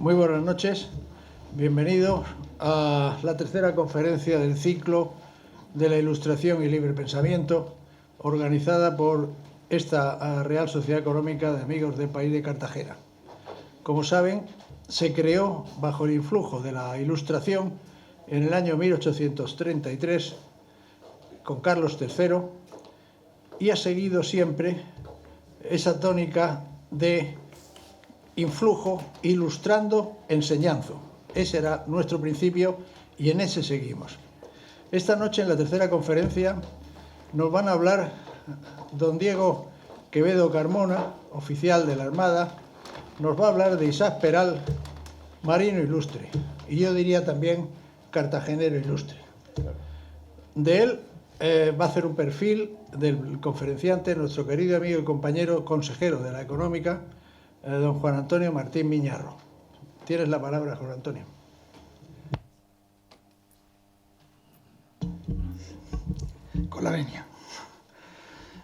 Muy buenas noches. Bienvenidos a la tercera conferencia del ciclo de la Ilustración y Libre Pensamiento, organizada por esta Real Sociedad Económica de Amigos del País de Cartagena. Como saben, se creó bajo el influjo de la Ilustración en el año 1833 con Carlos III y ha seguido siempre esa tónica de influjo, ilustrando, enseñanzo. Ese era nuestro principio y en ese seguimos. Esta noche, en la tercera conferencia, nos van a hablar don Diego Quevedo Carmona, oficial de la Armada, nos va a hablar de Isaac Peral, marino ilustre, y yo diría también cartagenero ilustre. De él va a hacer un perfil del conferenciante, nuestro querido amigo y compañero consejero de la Económica, don Juan Antonio Martín Miñarro. Tienes la palabra, Juan Antonio. Con la venia.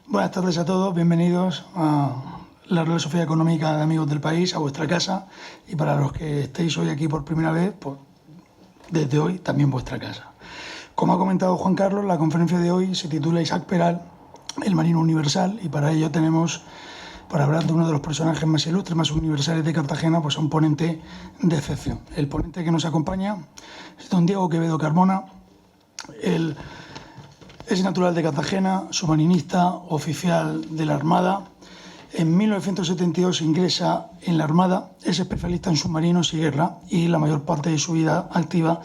Buenas tardes a todos, bienvenidos a la Real Sociedad Económica de Amigos del País, a vuestra casa, y para los que estéis hoy aquí por primera vez, pues desde hoy también vuestra casa. Como ha comentado Juan Carlos, la conferencia de hoy se titula Isaac Peral, el marino universal, y para ello tenemos, para hablar de uno de los personajes más ilustres, más universales de Cartagena, pues a un ponente de excepción. El ponente que nos acompaña es don Diego Quevedo Carmona. Él es natural de Cartagena, submarinista, oficial de la Armada. En 1972 ingresa en la Armada, es especialista en submarinos y guerra y la mayor parte de su vida activa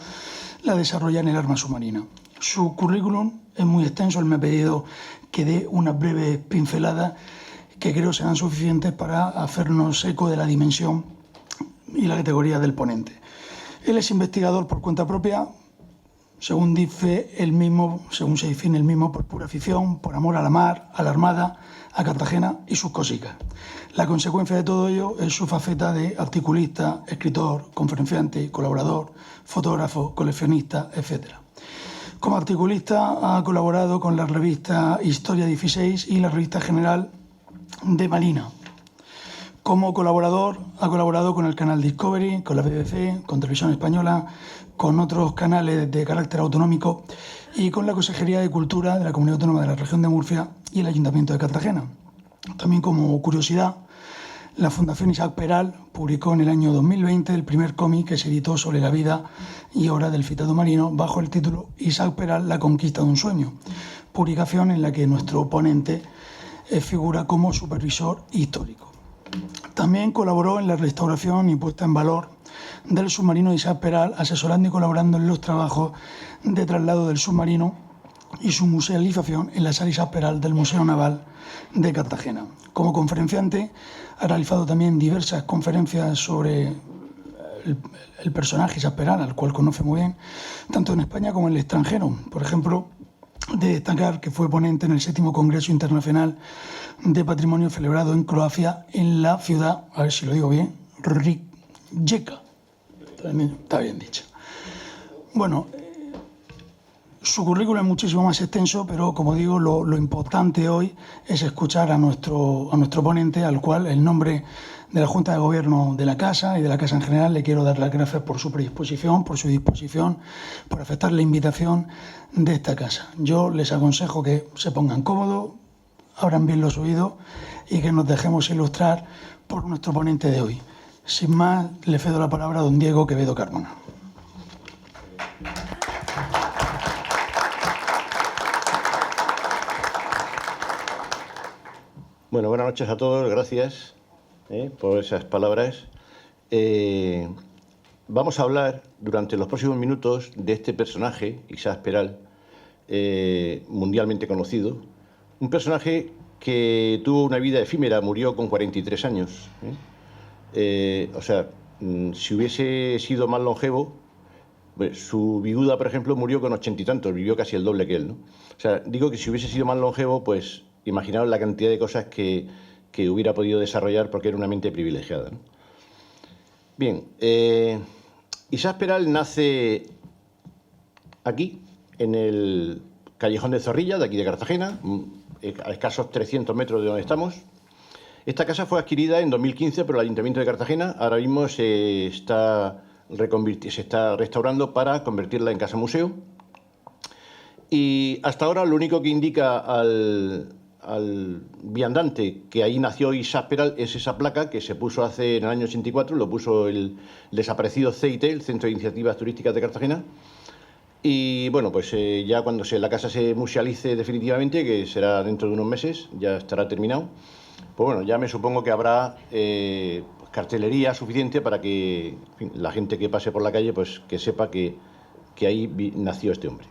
la desarrolla en el arma submarina. Su currículum es muy extenso, él me ha pedido que dé unas breves pinceladas que creo serán suficientes para hacernos eco de la dimensión y la categoría del ponente. Él es investigador por cuenta propia, según dice él mismo, según se define él mismo, por pura afición, por amor a la mar, a la Armada, a Cartagena y sus cosicas. La consecuencia de todo ello es su faceta de articulista, escritor, conferenciante, colaborador, fotógrafo, coleccionista, etc. Como articulista ha colaborado con la revista Historia 16 y la revista General de Marina. Como colaborador ha colaborado con el canal Discovery, con la BBC, con Televisión Española, con otros canales de carácter autonómico y con la Consejería de Cultura de la Comunidad Autónoma de la Región de Murcia y el Ayuntamiento de Cartagena. También, como curiosidad, la Fundación Isaac Peral publicó en el año 2020 el primer cómic que se editó sobre la vida y obra del citado marino bajo el título Isaac Peral, la conquista de un sueño, publicación en la que nuestro ponente figura como supervisor histórico. También colaboró en la restauración y puesta en valor del submarino Isaac Peral, asesorando y colaborando en los trabajos de traslado del submarino y su musealización en la sala Isaac Peral del Museo Naval de Cartagena. Como conferenciante ha realizado también diversas conferencias sobre el personaje Isaac Peral, al cual conoce muy bien, tanto en España como en el extranjero. Por ejemplo, de destacar que fue ponente en el 7º Congreso Internacional de Patrimonio celebrado en Croacia, en la ciudad, a ver si lo digo bien, Rijeka. Está bien dicho. Bueno, su currículum es muchísimo más extenso, pero como digo, lo importante hoy es escuchar a nuestro ponente, al cual, en nombre de la Junta de Gobierno de la Casa y de la Casa en general, le quiero dar las gracias por su predisposición, por su disposición, por aceptar la invitación de esta casa. Yo les aconsejo que se pongan cómodos, abran bien los oídos y que nos dejemos ilustrar por nuestro ponente de hoy. Sin más, le cedo la palabra a don Diego Quevedo Carmona. Bueno, buenas noches a todos, gracias por esas palabras. Vamos a hablar durante los próximos minutos de este personaje, Isaac Peral, mundialmente conocido, un personaje que tuvo una vida efímera, murió con 43 años. Si hubiese sido más longevo, pues, su viuda, por ejemplo, murió con 80 y tantos, vivió casi el doble que él, ¿no? O sea, digo que si hubiese sido más longevo, pues imaginaos la cantidad de cosas que hubiera podido desarrollar porque era una mente privilegiada, ¿no? Bien, Isaac Peral nace aquí, en el Callejón de Zorrilla, de aquí de Cartagena, a escasos 300 metros de donde estamos. Esta casa fue adquirida en 2015 por el Ayuntamiento de Cartagena. Ahora mismo se está restaurando para convertirla en casa museo. Y hasta ahora lo único que indica al viandante que ahí nació Isaac Peral es esa placa que se puso en el año 84, lo puso el desaparecido CIT, el Centro de Iniciativas Turísticas de Cartagena. Y bueno, pues ya cuando la casa se musealice definitivamente, que será dentro de unos meses, ya estará terminado, pues bueno, ya me supongo que habrá cartelería suficiente para que, en fin, la gente que pase por la calle pues que sepa que ahí nació este hombre.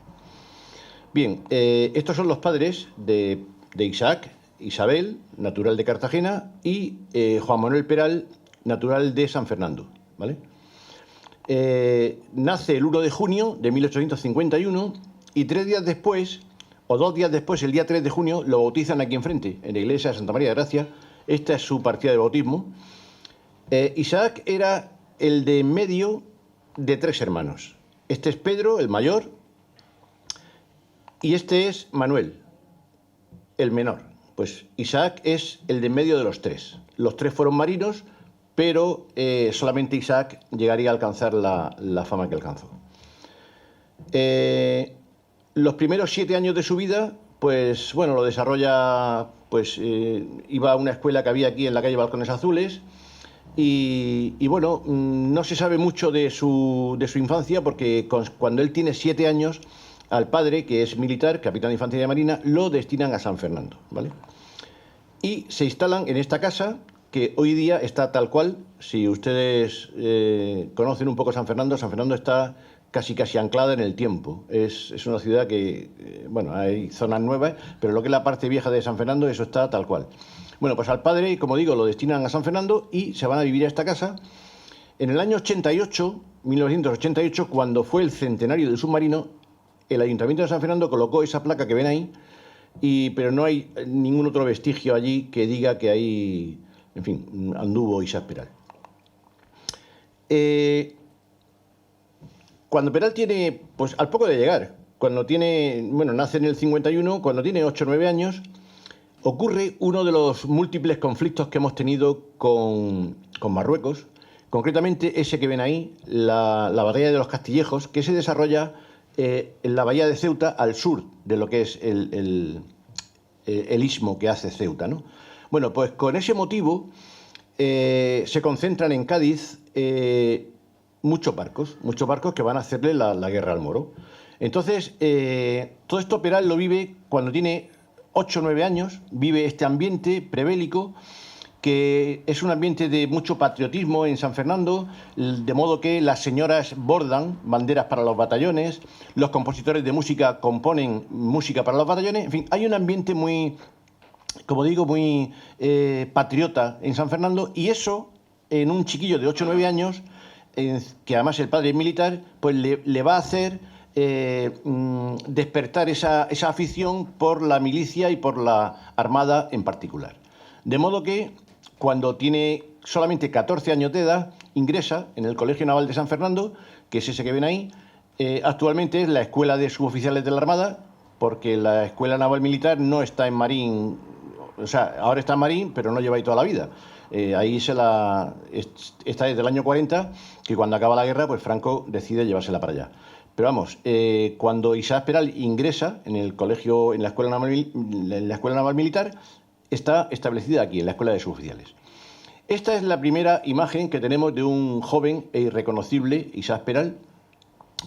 Bien, estos son los padres de Isaac, Isabel, natural de Cartagena, y Juan Manuel Peral, natural de San Fernando, ¿vale? Nace el 1 de junio de 1851 y 3 días después, o 2 días después, el día 3 de junio, lo bautizan aquí enfrente, en la iglesia de Santa María de Gracia. Esta es su partida de bautismo. Isaac era el de en medio de 3 hermanos. Este es Pedro, el mayor, y este es Manuel, el menor. Pues Isaac es el de en medio de los 3. Los 3 fueron marinos, pero solamente Isaac llegaría a alcanzar la fama que alcanzó. Los primeros 7 años de su vida, pues bueno, lo desarrolla, pues iba a una escuela que había aquí en la calle Balcones Azules, y bueno, no se sabe mucho de su infancia, porque cuando él tiene 7 años, al padre, que es militar, capitán de infantería marina, lo destinan a San Fernando, ¿vale? Y se instalan en esta casa, que hoy día está tal cual. Si ustedes conocen un poco San Fernando está casi anclada en el tiempo. Es una ciudad que, bueno, hay zonas nuevas, pero lo que es la parte vieja de San Fernando, eso está tal cual. Bueno, pues al padre, como digo, lo destinan a San Fernando y se van a vivir a esta casa. En el año 88, 1988, cuando fue el centenario del submarino, el Ayuntamiento de San Fernando colocó esa placa que ven ahí, pero no hay ningún otro vestigio allí que diga que ahí, en fin, anduvo Isaac Peral. Cuando Peral tiene, pues al poco de llegar, nace en el 51, cuando tiene 8 o 9 años, ocurre uno de los múltiples conflictos que hemos tenido con Marruecos, concretamente ese que ven ahí, la batalla de los Castillejos, que se desarrolla en la bahía de Ceuta, al sur de lo que es el istmo que hace Ceuta, ¿no? Bueno, pues con ese motivo se concentran en Cádiz muchos barcos que van a hacerle la guerra al moro. Entonces, todo esto Peral lo vive cuando tiene 8 o 9 años, vive este ambiente prebélico, que es un ambiente de mucho patriotismo en San Fernando, de modo que las señoras bordan banderas para los batallones, los compositores de música componen música para los batallones, en fin, hay un ambiente muy, como digo, muy patriota en San Fernando, y eso, en un chiquillo de 8 o 9 años, que además el padre es militar, pues le va a hacer despertar esa afición por la milicia y por la armada en particular. De modo que, cuando tiene solamente 14 años de edad, ingresa en el Colegio Naval de San Fernando, que es ese que ven ahí. Actualmente es la escuela de suboficiales de la Armada, porque la Escuela Naval Militar no está en Marín, o sea, ahora está en Marín, pero no lleva ahí toda la vida. Ahí está desde el año 40, que cuando acaba la guerra, pues Franco decide llevársela para allá. Pero vamos, cuando Isaac Peral ingresa en el colegio, en la Escuela Naval Militar, está establecida aquí, en la Escuela de Suboficiales. Esta es la primera imagen que tenemos de un joven e irreconocible Isaac Peral,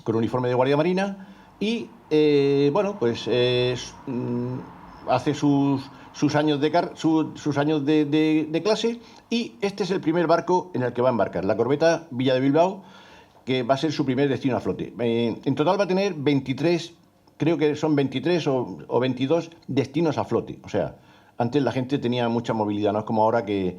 con uniforme de Guardia Marina, y hace sus años de clase, y este es el primer barco en el que va a embarcar, la corbeta Villa de Bilbao, que va a ser su primer destino a flote. En total va a tener 23, creo que son 23 o 22 destinos a flote. O sea, antes la gente tenía mucha movilidad, no es como ahora que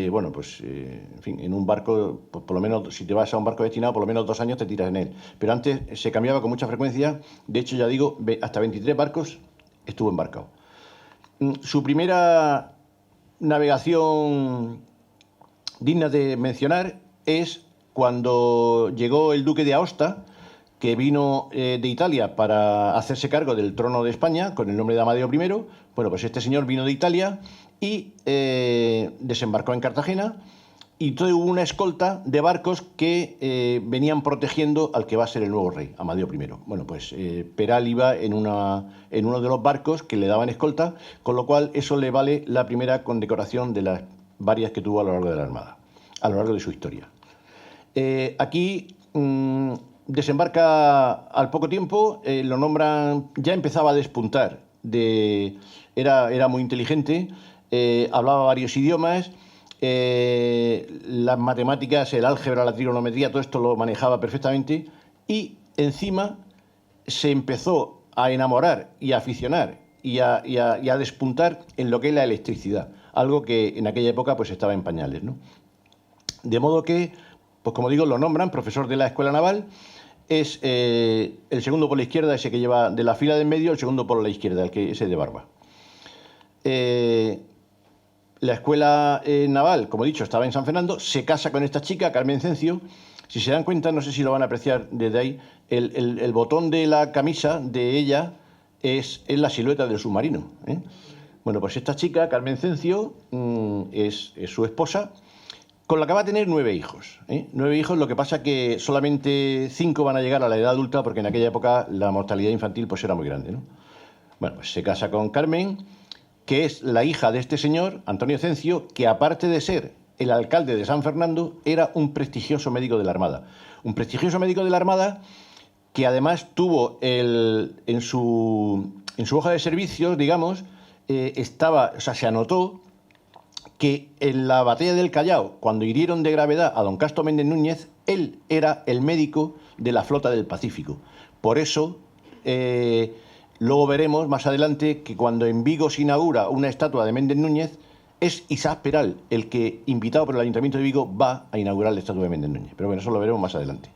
bueno, pues, en fin, en un barco, pues, por lo menos, si te vas a un barco destinado, por lo menos 2 años te tiras en él. Pero antes se cambiaba con mucha frecuencia, de hecho, ya digo, hasta 23 barcos estuvo embarcado. Su primera navegación digna de mencionar es cuando llegó el duque de Aosta, que vino de Italia para hacerse cargo del trono de España con el nombre de Amadeo I. Bueno, pues este señor vino de Italia y desembarcó en Cartagena. Y entonces hubo una escolta de barcos que venían protegiendo al que va a ser el nuevo rey, Amadeo I. Bueno, pues Peral iba en uno de los barcos que le daban escolta, con lo cual eso le vale la primera condecoración de las varias que tuvo a lo largo de la Armada, a lo largo de su historia. Aquí desembarca al poco tiempo, lo nombran, ya empezaba a despuntar, era muy inteligente, hablaba varios idiomas. Las matemáticas, el álgebra, la trigonometría, todo esto lo manejaba perfectamente y encima se empezó a enamorar y a aficionar y a despuntar en lo que es la electricidad, algo que en aquella época pues estaba en pañales, ¿no? De modo que, pues como digo, lo nombran profesor de la Escuela Naval, es el segundo por la izquierda, ese que lleva de la fila de en medio, el segundo por la izquierda, ese de barba. La escuela naval, como he dicho, estaba en San Fernando, se casa con esta chica, Carmen Cencio. Si se dan cuenta, no sé si lo van a apreciar desde ahí, el botón de la camisa de ella es la silueta del submarino, ¿eh? Bueno, pues esta chica, Carmen Cencio, es su esposa, con la que va a tener 9 hijos. 9 hijos, lo que pasa que solamente 5 van a llegar a la edad adulta, porque en aquella época la mortalidad infantil pues era muy grande, ¿no? Bueno, pues se casa con Carmen, que es la hija de este señor, Antonio Cencio, que aparte de ser el alcalde de San Fernando, era un prestigioso médico de la Armada. Un prestigioso médico de la Armada que además tuvo en su hoja de servicios, digamos, se anotó que en la batalla del Callao, cuando hirieron de gravedad a don Casto Méndez Núñez, él era el médico de la flota del Pacífico. Por eso... luego veremos más adelante que cuando en Vigo se inaugura una estatua de Méndez Núñez, es Isaac Peral el que, invitado por el Ayuntamiento de Vigo, va a inaugurar la estatua de Méndez Núñez. Pero bueno, eso lo veremos más adelante.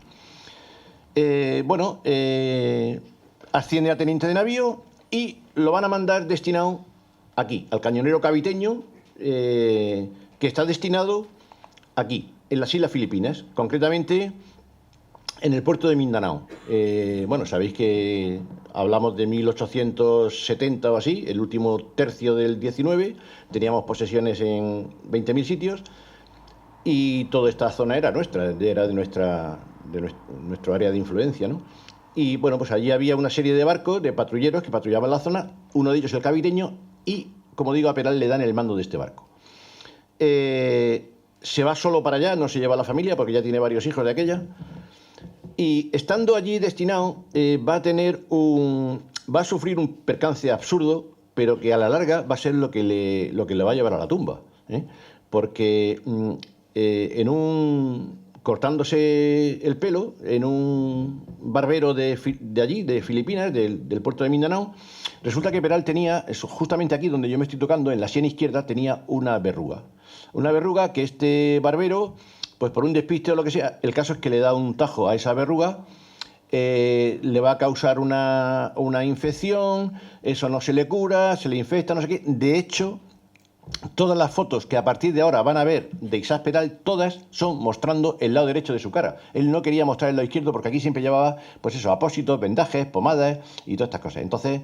Asciende a teniente de navío y lo van a mandar destinado aquí, al cañonero caviteño, que está destinado aquí, en las Islas Filipinas, concretamente en el puerto de Mindanao. Sabéis que hablamos de 1870 o así, el último tercio del 19, teníamos posesiones en 20.000 sitios y toda esta zona era nuestra, era de nuestro área de influencia, ¿no? Y bueno, pues allí había una serie de barcos, de patrulleros que patrullaban la zona, uno de ellos el caviteño, y, como digo, a Peral le dan el mando de este barco. Se va solo para allá, no se lleva a la familia porque ya tiene varios hijos de aquella. Y estando allí destinado, va a sufrir un percance absurdo, pero que a la larga va a ser lo que le va a llevar a la tumba, ¿eh? Porque cortándose el pelo, en un barbero de allí, de Filipinas, del puerto de Mindanao, resulta que Peral tenía, justamente aquí donde yo me estoy tocando, en la sien izquierda, tenía una verruga. Una verruga que este barbero, pues por un despiste o lo que sea, el caso es que le da un tajo a esa verruga, le va a causar una infección, eso no se le cura, se le infecta, no sé qué. De hecho, todas las fotos que a partir de ahora van a ver de Isaac Peral, todas son mostrando el lado derecho de su cara. Él no quería mostrar el lado izquierdo porque aquí siempre llevaba, pues eso, apósitos, vendajes, pomadas y todas estas cosas. Entonces,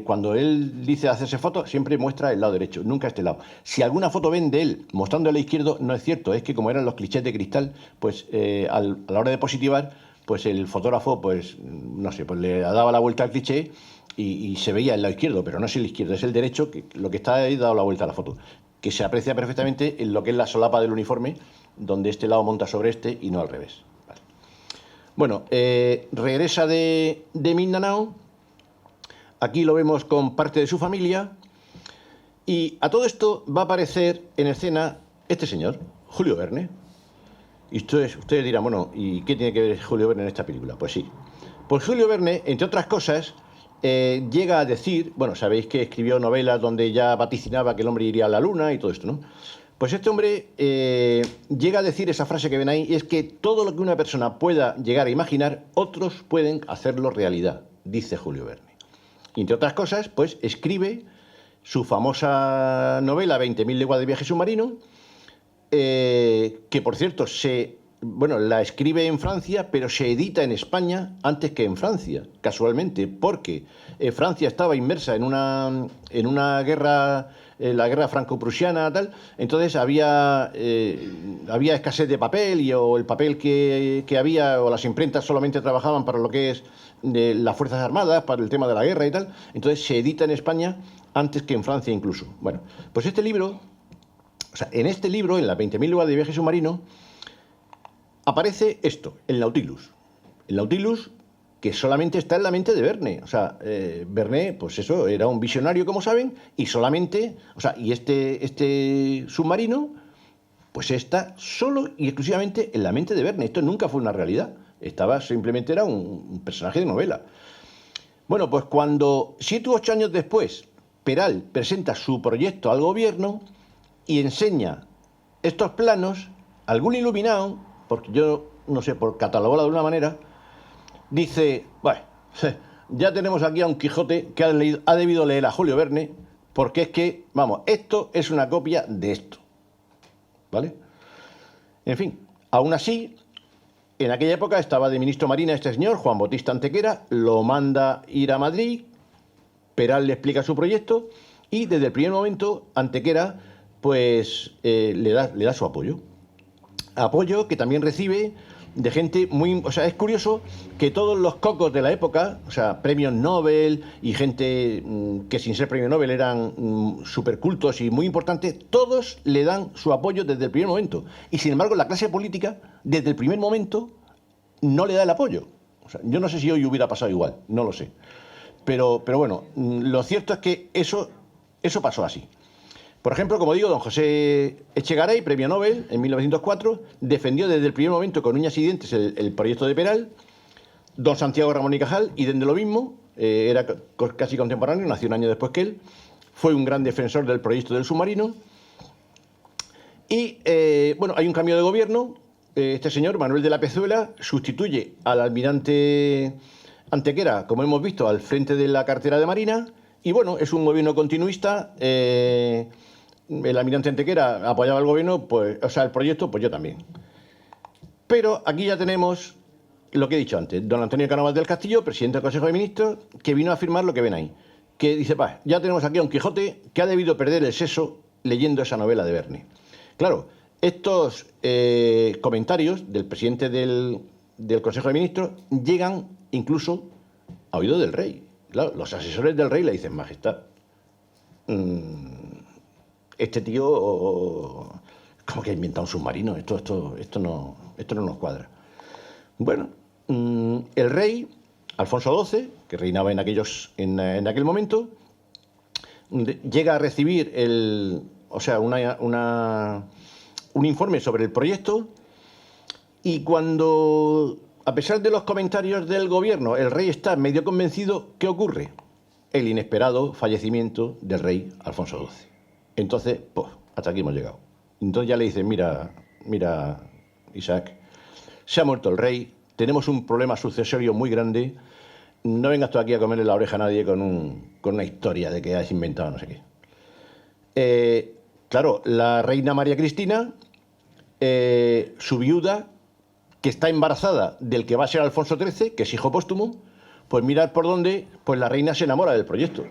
cuando él dice hacerse fotos, siempre muestra el lado derecho, nunca este lado. Si alguna foto ven de él mostrando el lado izquierdo, no es cierto, es que como eran los clichés de cristal, pues a la hora de positivar, pues el fotógrafo, pues no sé, pues le daba la vuelta al cliché y se veía el lado izquierdo, pero no es el izquierdo, es el derecho, que lo que está ahí dado la vuelta a la foto, que se aprecia perfectamente en lo que es la solapa del uniforme, donde este lado monta sobre este y no al revés. Vale. Bueno, regresa de Mindanao. Aquí lo vemos con parte de su familia y a todo esto va a aparecer en escena este señor, Julio Verne. Y ustedes dirán, bueno, ¿y qué tiene que ver Julio Verne en esta película? Pues sí. Pues Julio Verne, entre otras cosas, llega a decir, bueno, sabéis que escribió novelas donde ya vaticinaba que el hombre iría a la luna y todo esto, ¿no? Pues este hombre llega a decir esa frase que ven ahí, y es que todo lo que una persona pueda llegar a imaginar, otros pueden hacerlo realidad, dice Julio Verne. Y entre otras cosas, pues escribe su famosa novela 20.000 leguas de viaje submarino, que por cierto la escribe en Francia, pero se edita en España antes que en Francia, casualmente, porque Francia estaba inmersa en una guerra la guerra franco-prusiana, tal. Entonces había escasez de papel o el papel que había, o las imprentas solamente trabajaban para lo que es de las Fuerzas Armadas, para el tema de la guerra y tal. Entonces se edita en España antes que en Francia incluso. Bueno, pues este libro, o sea, en este libro, en las 20.000 leguas de viaje submarino, aparece esto, el Nautilus. El Nautilus, que solamente está en la mente de Verne. O sea, Verne, pues eso, era un visionario, como saben, y solamente, o sea, y este submarino, pues está solo y exclusivamente en la mente de Verne. Esto nunca fue una realidad. Simplemente era un personaje de novela. Bueno, pues cuando 7 u 8 años después Peral presenta su proyecto al gobierno y enseña estos planos, algún iluminado, porque yo no sé, por catalogarlo de alguna manera, dice, bueno, ya tenemos aquí a un Quijote que ha debido leer a Julio Verne, porque es que, vamos, esto es una copia de esto, ¿vale? En fin, aún así, en aquella época estaba de ministro Marina este señor, Juan Bautista Antequera, lo manda ir a Madrid, Peral le explica su proyecto y desde el primer momento Antequera pues le da su apoyo. Apoyo que también recibe de gente muy... O sea, es curioso que todos los cocos de la época, o sea, premios Nobel y gente que sin ser premio Nobel eran supercultos y muy importantes, todos le dan su apoyo desde el primer momento. Y sin embargo, la clase política, desde el primer momento, no le da el apoyo. O sea, yo no sé si hoy hubiera pasado igual, no lo sé. Pero bueno, lo cierto es que eso pasó así. Por ejemplo, como digo, don José Echegaray, premio Nobel en 1904, defendió desde el primer momento con uñas y dientes el proyecto de Peral. Don Santiago Ramón y Cajal, y de lo mismo, era casi contemporáneo, nació un año después que él, fue un gran defensor del proyecto del submarino. Y bueno, hay un cambio de gobierno. Este señor, Manuel de la Pezuela, sustituye al almirante Antequera, como hemos visto, al frente de la cartera de Marina. Y bueno, es un gobierno continuista. El almirante Antequera apoyaba al gobierno, pues, o sea, el proyecto, pues yo también. Pero aquí ya tenemos lo que he dicho antes, don Antonio Cánovas del Castillo, presidente del Consejo de Ministros, que vino a afirmar lo que ven ahí, que dice, ya tenemos aquí a un Quijote que ha debido perder el seso leyendo esa novela de Verne. Claro, estos comentarios del presidente del Consejo de Ministros llegan incluso a oído del rey. Claro, los asesores del rey le dicen, Majestad, este tío como que ha inventado un submarino, esto no nos cuadra. Bueno, el rey, Alfonso XII, que reinaba en aquel momento, llega a recibir un informe sobre el proyecto, y cuando, a pesar de los comentarios del gobierno, el rey está medio convencido, ¿qué ocurre? El inesperado fallecimiento del rey Alfonso XII. Entonces, pues, hasta aquí hemos llegado. Entonces ya le dicen, mira, Isaac, se ha muerto el rey, tenemos un problema sucesorio muy grande, no vengas tú aquí a comerle la oreja a nadie con una historia de que has inventado no sé qué. Claro, la reina María Cristina, su viuda, que está embarazada del que va a ser Alfonso XIII, que es hijo póstumo, pues mirad por dónde, pues la reina se enamora del proyecto.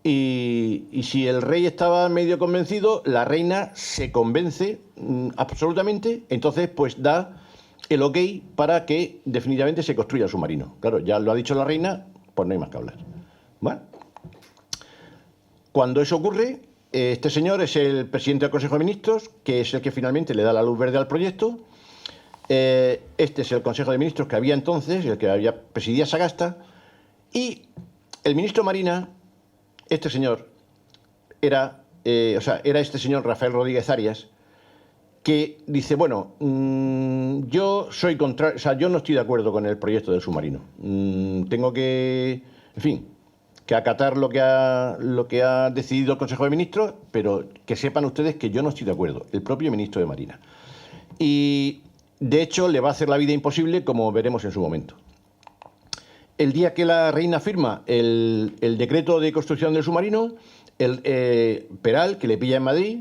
Y si el rey estaba medio convencido, la reina se convence absolutamente, entonces pues da el ok para que definitivamente se construya el submarino. Claro, ya lo ha dicho la reina, pues no hay más que hablar. ¿Vale? Cuando eso ocurre, este señor es el presidente del Consejo de Ministros, que es el que finalmente le da la luz verde al proyecto. Este es el Consejo de Ministros que había entonces, el que presidía Sagasta, y el ministro Marina, este señor, era este señor Rafael Rodríguez Arias, que dice, bueno, yo soy contrario, o sea, yo no estoy de acuerdo con el proyecto del submarino. Tengo que, en fin, que acatar lo que ha decidido el Consejo de Ministros, pero que sepan ustedes que yo no estoy de acuerdo, el propio ministro de Marina. Y, de hecho, le va a hacer la vida imposible, como veremos en su momento. El día que la reina firma el decreto de construcción del submarino, Peral, que le pilla en Madrid,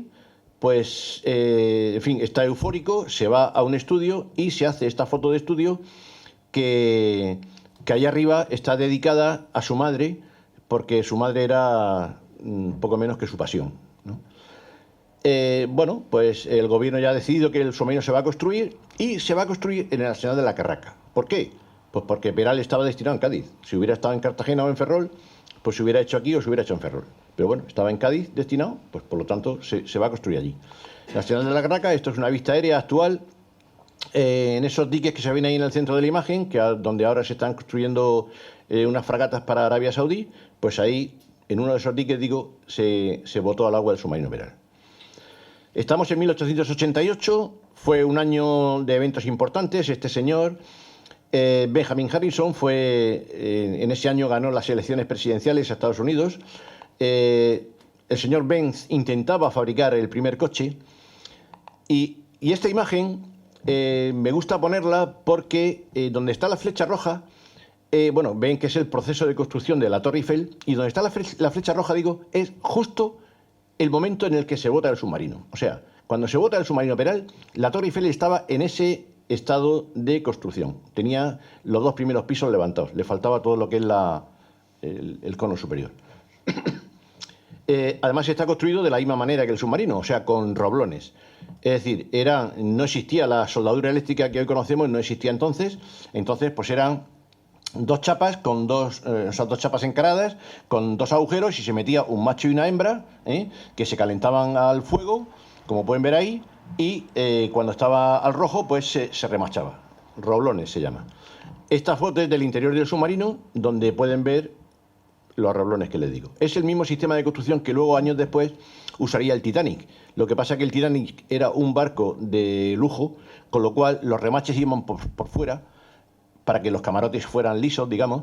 pues, en fin, está eufórico, se va a un estudio y se hace esta foto de estudio que allá arriba está dedicada a su madre, porque su madre era poco menos que su pasión, ¿no? Bueno, pues el gobierno ya ha decidido que el submarino se va a construir y se va a construir en el arsenal de la Carraca. ¿Por qué? Pues porque Peral estaba destinado en Cádiz. Si hubiera estado en Cartagena o en Ferrol, pues se hubiera hecho aquí o se hubiera hecho en Ferrol. Pero bueno, estaba en Cádiz destinado, pues por lo tanto se va a construir allí. El arsenal de la Carraca, esto es una vista aérea actual, en esos diques que se ven ahí en el centro de la imagen, donde ahora se están construyendo unas fragatas para Arabia Saudí, pues ahí, en uno de esos diques, se botó al agua el submarino Peral. Estamos en 1888, fue un año de eventos importantes. Este señor, Benjamin Harrison, en ese año ganó las elecciones presidenciales a Estados Unidos. El señor Benz intentaba fabricar el primer coche y esta imagen me gusta ponerla porque donde está la flecha roja, bueno, ven que es el proceso de construcción de la Torre Eiffel, y donde está la flecha roja, es justo el momento en el que se bota el submarino. O sea, cuando se bota el submarino Peral, la Torre Eiffel estaba en ese estado de construcción. Tenía los 2 primeros pisos levantados. Le faltaba todo lo que es el cono superior. Además está construido de la misma manera que el submarino, o sea, con roblones. Es decir, no existía la soldadura eléctrica que hoy conocemos, no existía entonces. Entonces, pues eran 2 chapas con dos chapas encaradas con 2 agujeros, y se metía un macho y una hembra, que se calentaban al fuego, como pueden ver ahí, y cuando estaba al rojo, pues se remachaba. Roblones se llama. Esta foto es del interior del submarino, donde pueden ver los roblones que les digo. Es el mismo sistema de construcción que luego, años después, usaría el Titanic. Lo que pasa es que el Titanic era un barco de lujo, con lo cual los remaches iban por fuera, para que los camarotes fueran lisos, digamos,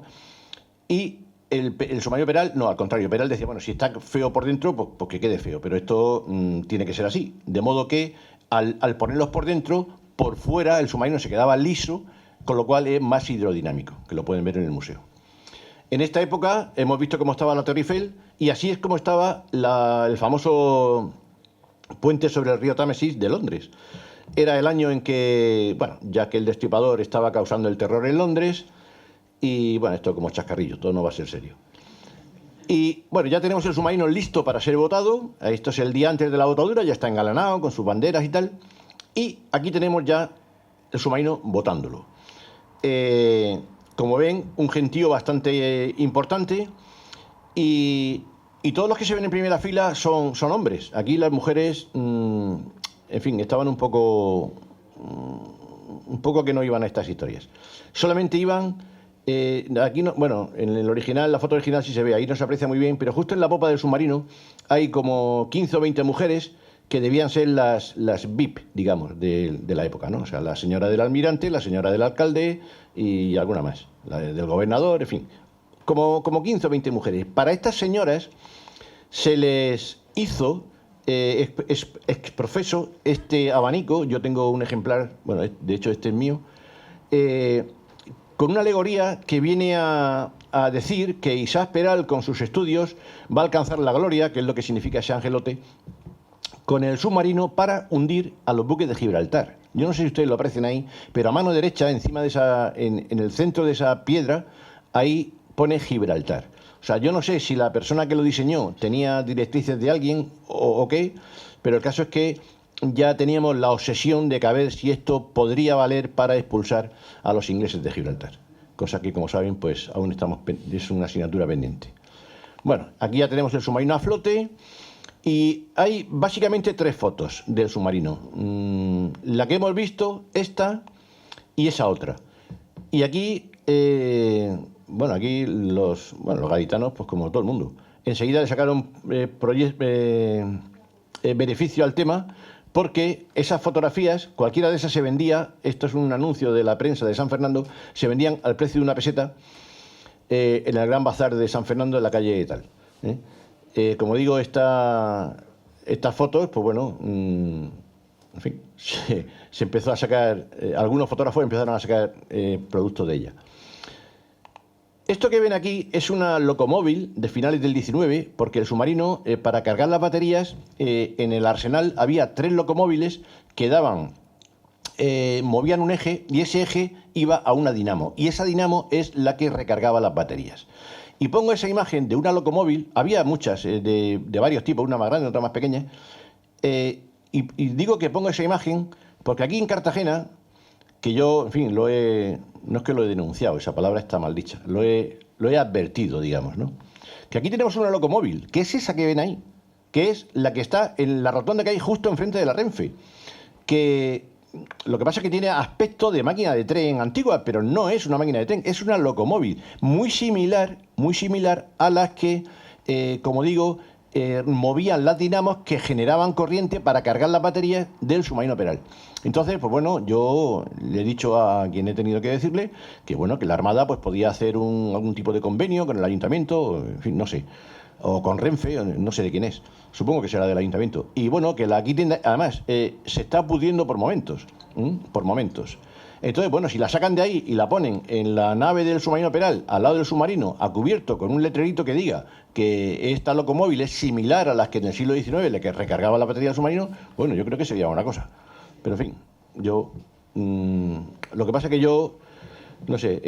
y el submarino Peral, no, al contrario. Peral decía, bueno, si está feo por dentro, pues que quede feo, pero esto tiene que ser así. De modo que al ponerlos por dentro, por fuera el submarino se quedaba liso, con lo cual es más hidrodinámico, que lo pueden ver en el museo. En esta época hemos visto cómo estaba la Torre Eiffel, y así es como estaba el famoso puente sobre el río Támesis de Londres. Era el año en que, bueno, Jack el Destripador estaba causando el terror en Londres, y bueno, esto como chascarrillo, todo no va a ser serio. Y bueno, ya tenemos el submarino listo para ser botado. Esto es el día antes de la botadura, ya está engalanado con sus banderas y tal. Y aquí tenemos ya el submarino botándolo. Como ven, un gentío bastante importante, y todos los que se ven en primera fila son hombres. Aquí las mujeres, en fin, estaban un poco que no iban a estas historias. Solamente iban, aquí no, bueno, en el original, la foto original sí se ve, ahí no se aprecia muy bien, pero justo en la popa del submarino hay como 15 o 20 mujeres que debían ser las VIP, digamos, de la época, ¿no? O sea, la señora del almirante, la señora del alcalde y alguna más, la del gobernador, en fin, como 15 o 20 mujeres. Para estas señoras se les hizo exprofeso este abanico. Yo tengo un ejemplar, bueno, de hecho este es mío, con una alegoría que viene a decir que Isaac Peral, con sus estudios, va a alcanzar la gloria, que es lo que significa ese angelote, con el submarino para hundir a los buques de Gibraltar. Yo no sé si ustedes lo aprecian ahí, pero a mano derecha, encima de en el centro de esa piedra, ahí pone Gibraltar. O sea, yo no sé si la persona que lo diseñó tenía directrices de alguien o qué, pero el caso es que ya teníamos la obsesión de que a ver si esto podría valer para expulsar a los ingleses de Gibraltar. Cosa que, como saben, pues aún es una asignatura pendiente. Bueno, aquí ya tenemos el submarino a flote. Y hay básicamente 3 fotos del submarino. La que hemos visto, esta y esa otra. Y aquí, bueno, aquí los gaditanos, pues como todo el mundo, enseguida le sacaron beneficio al tema, porque esas fotografías, cualquiera de esas se vendía, esto es un anuncio de la prensa de San Fernando, se vendían al precio de 1 peseta en el Gran Bazar de San Fernando, en la calle tal. Como digo, estas fotos, pues bueno, en fin, se empezó a sacar, algunos fotógrafos empezaron a sacar productos de ella. Esto que ven aquí es una locomóvil de finales del 19, porque el submarino, para cargar las baterías, en el arsenal había 3 locomóviles que movían un eje, y ese eje iba a una dinamo, y esa dinamo es la que recargaba las baterías. y pongo esa imagen de una locomóvil, había muchas, de varios tipos, una más grande, otra más pequeña, y digo que pongo esa imagen porque aquí en Cartagena, que yo, en fin, no es que lo he denunciado, esa palabra está mal dicha, lo he advertido, digamos, ¿no? Que aquí tenemos una locomóvil, que es esa que ven ahí, que es la que está en la rotonda que hay justo enfrente de la Renfe, que lo que pasa es que tiene aspecto de máquina de tren antigua, pero no es una máquina de tren, es una locomóvil muy similar a las que, como digo, movían las dinamos que generaban corriente para cargar las baterías del submarino Peral. Entonces, pues bueno, yo le he dicho a quien he tenido que decirle que bueno, que la Armada pues podía hacer algún tipo de convenio con el ayuntamiento, en fin, no sé, o con Renfe, no sé de quién es, supongo que será del ayuntamiento. Y bueno, que la quiten, además, se está pudiendo por momentos, por momentos. Entonces, bueno, si la sacan de ahí y la ponen en la nave del submarino Peral, al lado del submarino, a cubierto, con un letrerito que diga que esta locomóvil es similar a las que en el siglo XIX le que recargaba la batería del submarino, bueno, yo creo que sería una cosa. Pero en fin, yo... lo que pasa es que yo, no sé,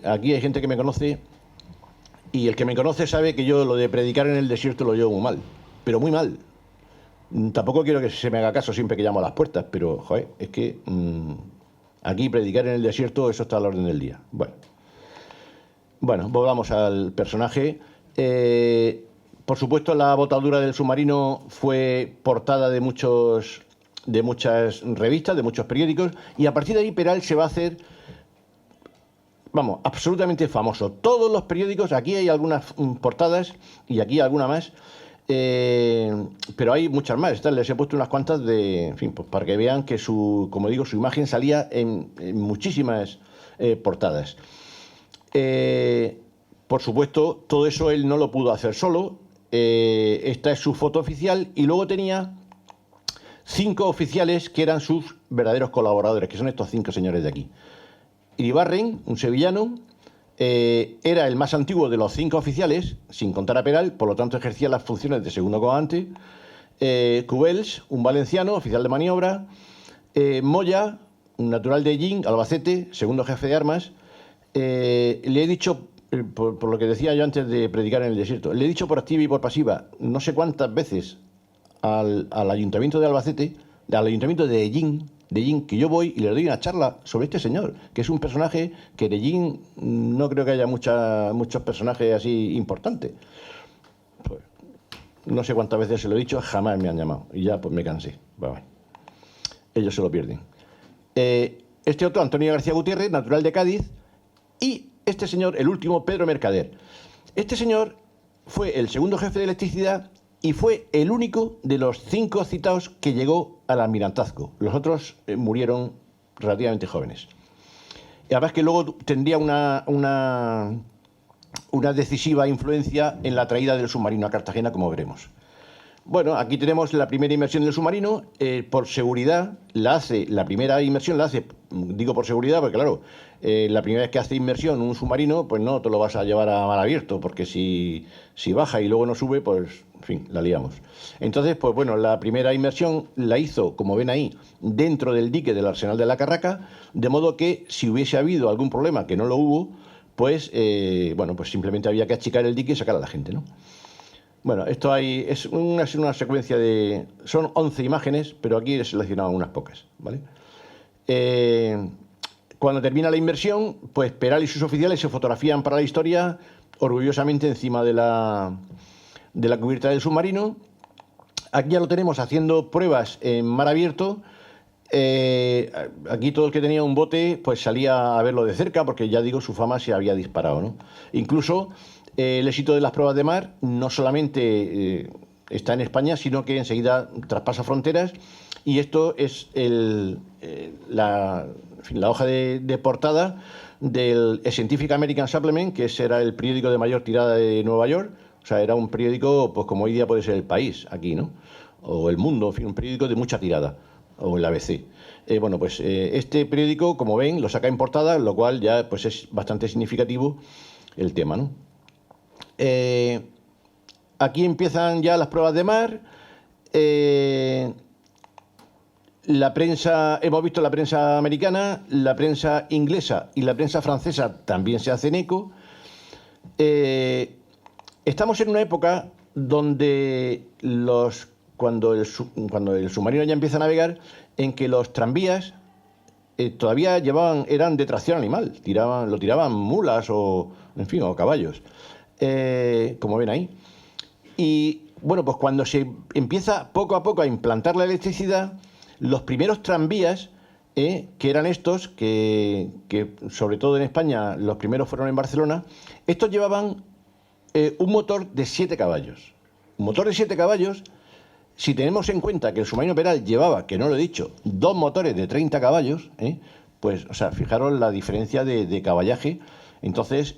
aquí hay gente que me conoce, y el que me conoce sabe que yo lo de predicar en el desierto lo llevo muy mal, pero muy mal. Tampoco quiero que se me haga caso siempre que llamo a las puertas, pero, joder, es que... aquí predicar en el desierto, eso está a la orden del día. Bueno, volvamos al personaje. Por supuesto, la botadura del submarino fue portada de muchas revistas, de muchos periódicos, y a partir de ahí Peral se va a hacer, vamos, absolutamente famoso. Todos los periódicos, aquí hay algunas portadas y aquí alguna más, pero hay muchas más. Les he puesto unas cuantas en fin, pues para que vean que como digo, su imagen salía en muchísimas portadas. Por supuesto, todo eso él no lo pudo hacer solo. Esta es su foto oficial y luego tenía 5 oficiales que eran sus verdaderos colaboradores, que son estos 5 señores de aquí. Iribarren, un sevillano, era el más antiguo de los 5 oficiales, sin contar a Peral, por lo tanto ejercía las funciones de segundo comandante. Cubels, un valenciano, oficial de maniobra. Moya, un natural de Ellín, Albacete, segundo jefe de armas. Le he dicho, por lo que decía yo antes de predicar en el desierto, le he dicho por activa y por pasiva, no sé cuántas veces al ayuntamiento de Albacete, al ayuntamiento de Ellín, que yo voy y le doy una charla sobre este señor, que es un personaje que de Ellín no creo que haya muchos personajes así importantes. Pues, no sé cuántas veces se lo he dicho, jamás me han llamado. Y ya pues me cansé. Bueno, ellos se lo pierden. Este otro, Antonio García Gutiérrez, natural de Cádiz. Y este señor, el último, Pedro Mercader. Este señor fue el segundo jefe de electricidad y fue el único de los 5 citados que llegó al almirantazgo. Los otros murieron relativamente jóvenes. Y además que luego tendría una decisiva influencia en la traída del submarino a Cartagena, como veremos. Bueno, aquí tenemos la primera inmersión del submarino. Por seguridad, la primera inmersión la hace, digo por seguridad, porque claro, la primera vez que hace inmersión un submarino, pues no te lo vas a llevar a mar abierto, porque si baja y luego no sube, pues, en fin, la liamos. Entonces, pues bueno, la primera inmersión la hizo, como ven ahí, dentro del dique del Arsenal de la Carraca, de modo que si hubiese habido algún problema, que no lo hubo, pues, bueno, pues simplemente había que achicar el dique y sacar a la gente, ¿no? Bueno, esto es una secuencia de... Son 11 imágenes, pero aquí he seleccionado unas pocas, ¿vale? Cuando termina la inmersión, pues Peral y sus oficiales se fotografían para la historia orgullosamente encima de la cubierta del submarino. Aquí ya lo tenemos haciendo pruebas en mar abierto. Aquí todo el que tenía un bote pues salía a verlo de cerca, porque ya digo, su fama se había disparado, ¿no? Incluso... el éxito de las pruebas de mar no solamente está en España, sino que enseguida traspasa fronteras, y esto es la hoja de portada del Scientific American Supplement, que era el periódico de mayor tirada de Nueva York. O sea, era un periódico, pues como hoy día puede ser El País, aquí, ¿no? O El Mundo, en fin, un periódico de mucha tirada, o el ABC. Bueno, pues este periódico, como ven, lo saca en portada, lo cual ya pues es bastante significativo el tema, ¿no? Aquí empiezan ya las pruebas de mar. La prensa, hemos visto la prensa americana, la prensa inglesa y la prensa francesa también se hacen eco. estamos en una época donde cuando el submarino ya empieza a navegar, en que los tranvías todavía eran de tracción animal, lo tiraban mulas o caballos, como ven ahí. Y bueno, pues cuando se empieza poco a poco a implantar la electricidad, los primeros tranvías, que eran estos, que sobre todo en España los primeros fueron en Barcelona, estos llevaban un motor de 7 caballos. Un motor de 7 caballos, si tenemos en cuenta que el submarino Peral llevaba, que no lo he dicho, 2 motores de 30 caballos, pues, o sea, fijaros la diferencia de caballaje. Entonces,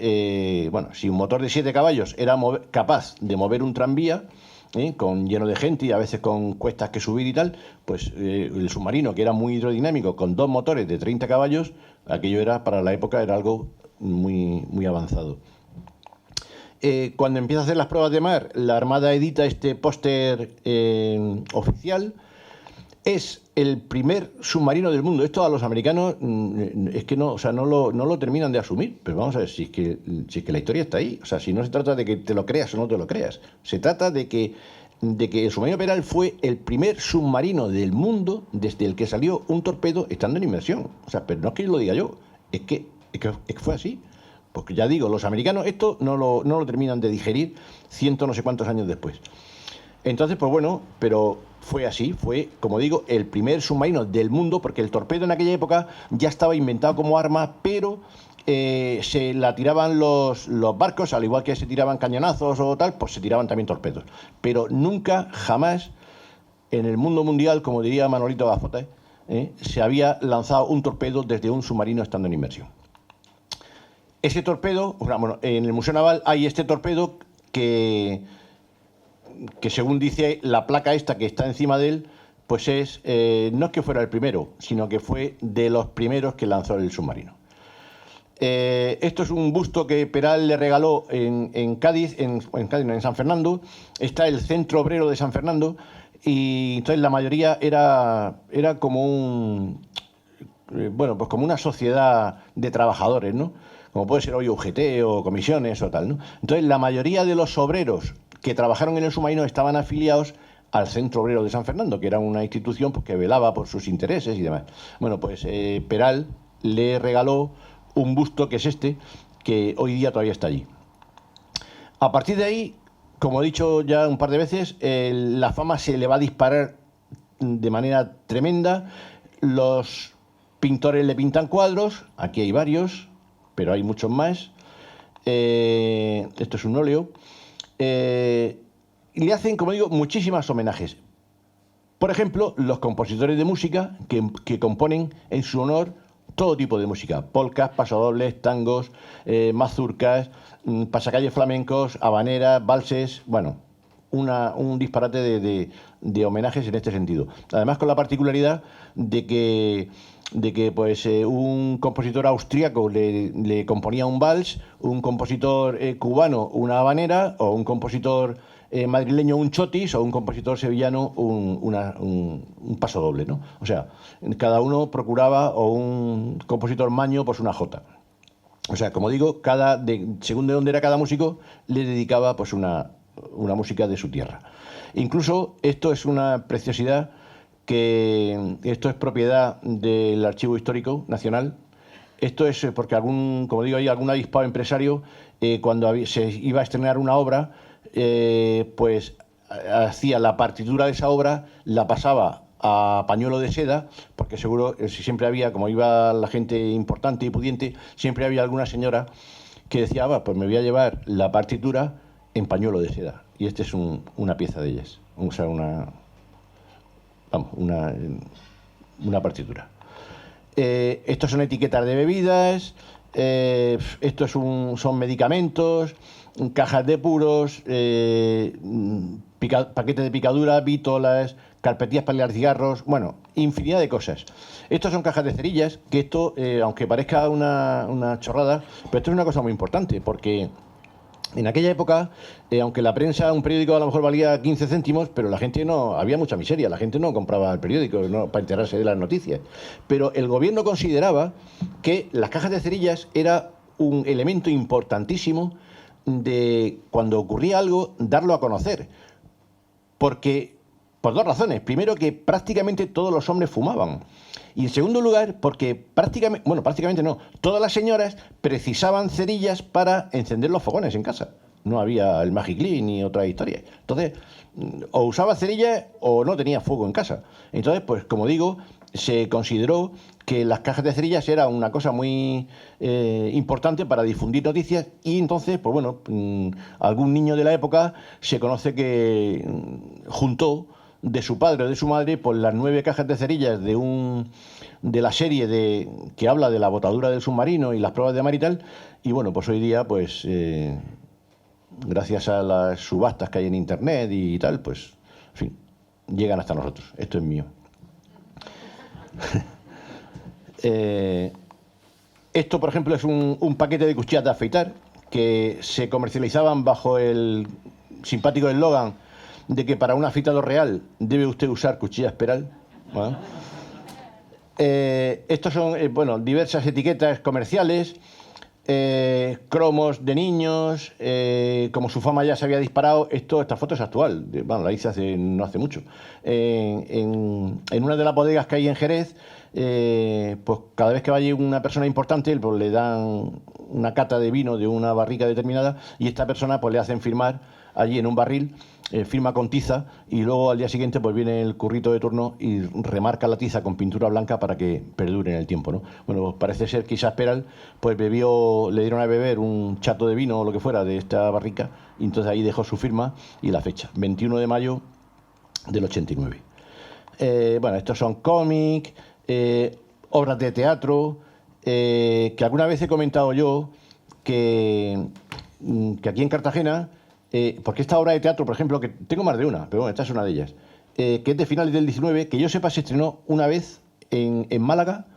bueno, si un motor de 7 caballos era capaz de mover un tranvía, lleno de gente y a veces con cuestas que subir y tal, pues el submarino, que era muy hidrodinámico, con 2 motores de 30 caballos, aquello era, para la época, era algo muy, muy avanzado. Cuando empieza a hacer las pruebas de mar, la Armada edita este póster oficial. Es el primer submarino del mundo. Esto a los americanos es que no, o sea, no lo terminan de asumir. Pero vamos a ver, si es que la historia está ahí. O sea, si no se trata de que te lo creas o no te lo creas. Se trata de que el submarino Peral fue el primer submarino del mundo desde el que salió un torpedo estando en inmersión. O sea, pero no es que lo diga yo, es que fue así. Porque ya digo, los americanos esto no lo terminan de digerir no sé cuántos años después. Entonces, pues bueno, pero fue así, fue, como digo, el primer submarino del mundo, porque el torpedo en aquella época ya estaba inventado como arma, pero se la tiraban los barcos, al igual que se tiraban cañonazos o tal, pues se tiraban también torpedos. Pero nunca, jamás, en el mundo mundial, como diría Manolito Gafote, se había lanzado un torpedo desde un submarino estando en inmersión. Ese torpedo, bueno, en el Museo Naval hay este torpedo que según dice la placa esta que está encima de él, pues no es que fuera el primero, sino que fue de los primeros que lanzó el submarino. Esto es un busto que Peral le regaló en Cádiz, en San Fernando. Está el Centro Obrero de San Fernando y entonces la mayoría era como pues como una sociedad de trabajadores, ¿no? Como puede ser hoy UGT o comisiones o tal, ¿no? Entonces la mayoría de los obreros que trabajaron en el submarino estaban afiliados al Centro Obrero de San Fernando, que era una institución pues, que velaba por sus intereses y demás. Bueno, pues Peral le regaló un busto que es este, que hoy día todavía está allí. A partir de ahí, como he dicho ya un par de veces, la fama se le va a disparar de manera tremenda. Los pintores le pintan cuadros, aquí hay varios, pero hay muchos más. Esto es un óleo. Y le hacen, como digo, muchísimos homenajes. Por ejemplo, los compositores de música que componen en su honor todo tipo de música: polcas, pasodobles, tangos, mazurcas, pasacalles flamencos, habaneras, valses. Bueno, un disparate de homenajes en este sentido. Además, con la particularidad de que pues un compositor austríaco le componía un vals, un compositor cubano una habanera, o un compositor madrileño un chotis, o un compositor sevillano un pasodoble, ¿no? O sea, cada uno procuraba, o un compositor maño, pues una jota. O sea, como digo, según de dónde era cada músico, le dedicaba pues una música de su tierra. Incluso esto es una preciosidad, que esto es propiedad del Archivo Histórico Nacional. Esto es porque como digo, hay algún avispado empresario, cuando se iba a estrenar una obra, pues hacía la partitura de esa obra, la pasaba a pañuelo de seda, porque seguro, siempre había, como iba la gente importante y pudiente, siempre había alguna señora que decía, pues me voy a llevar la partitura en pañuelo de seda. Y esta es una pieza de ellas, o sea, una partitura. Estos son etiquetas de bebidas, estos son medicamentos, cajas de puros, paquetes de picadura, vítolas, carpetillas para liar cigarros, bueno, infinidad de cosas. Estos son cajas de cerillas, que esto, aunque parezca una chorrada, pero esto es una cosa muy importante, porque en aquella época, aunque la prensa, un periódico a lo mejor valía 15 céntimos, pero la gente había mucha miseria, la gente no compraba el periódico para enterarse de las noticias. Pero el gobierno consideraba que las cajas de cerillas era un elemento importantísimo de cuando ocurría algo, darlo a conocer. Porque, por dos razones. Primero, que prácticamente todos los hombres fumaban. Y en segundo lugar, porque prácticamente no, todas las señoras precisaban cerillas para encender los fogones en casa. No había el Magiclean ni otra historia. Entonces, o usaba cerillas o no tenía fuego en casa. Entonces, pues como digo, se consideró que las cajas de cerillas era una cosa muy importante para difundir noticias, y entonces, pues bueno, algún niño de la época se conoce que juntó de su padre o de su madre por las 9 cajas de cerillas de la serie que habla de la botadura del submarino y las pruebas de mar y tal, y bueno, pues hoy día, pues gracias a las subastas que hay en internet y tal, pues, en fin, llegan hasta nosotros. Esto es mío. Esto, por ejemplo, es un paquete de cuchillas de afeitar que se comercializaban bajo el simpático eslogan de que para un afeitado real debe usted usar cuchillas Peral. ¿Bueno? Estos son, diversas etiquetas comerciales, cromos de niños, como su fama ya se había disparado. Esta foto es actual, la hice no hace mucho. En una de las bodegas que hay en Jerez, pues cada vez que vaya una persona importante, pues le dan una cata de vino de una barrica determinada, y esta persona pues le hacen firmar allí en un barril, firma con tiza, y luego al día siguiente pues viene el currito de turno y remarca la tiza con pintura blanca para que perdure en el tiempo, ¿no? Bueno, pues parece ser que Isaac Peral pues le dieron a beber un chato de vino o lo que fuera de esta barrica, y entonces ahí dejó su firma y la fecha, 21 de mayo del 89. Estos son cómics, obras de teatro, que alguna vez he comentado yo que aquí en Cartagena, porque esta obra de teatro, por ejemplo, que tengo más de una, pero bueno, esta es una de ellas, que es de finales del 19, que yo sepa se estrenó una vez en Málaga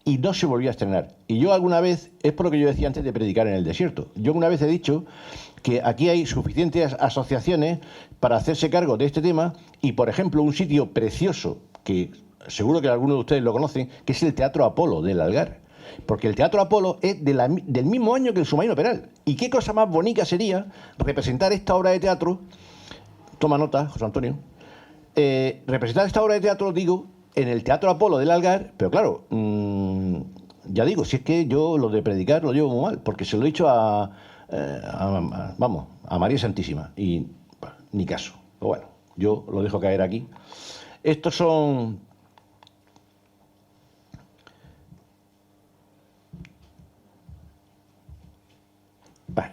y no se volvió a estrenar. Y yo alguna vez, es por lo que yo decía antes de predicar en el desierto, yo alguna vez he dicho que aquí hay suficientes asociaciones para hacerse cargo de este tema, y por ejemplo un sitio precioso, que seguro que algunos de ustedes lo conocen, que es el Teatro Apolo del Algar. Porque el Teatro Apolo es del mismo año que el Submarino Peral. ¿Y qué cosa más bonita sería representar esta obra de teatro? Toma nota, José Antonio. Representar esta obra de teatro, digo, en el Teatro Apolo del Algar, pero claro, ya digo, si es que yo lo de predicar lo llevo muy mal, porque se lo he dicho a María Santísima, y ni caso. Pero bueno, yo lo dejo caer aquí. Estos son...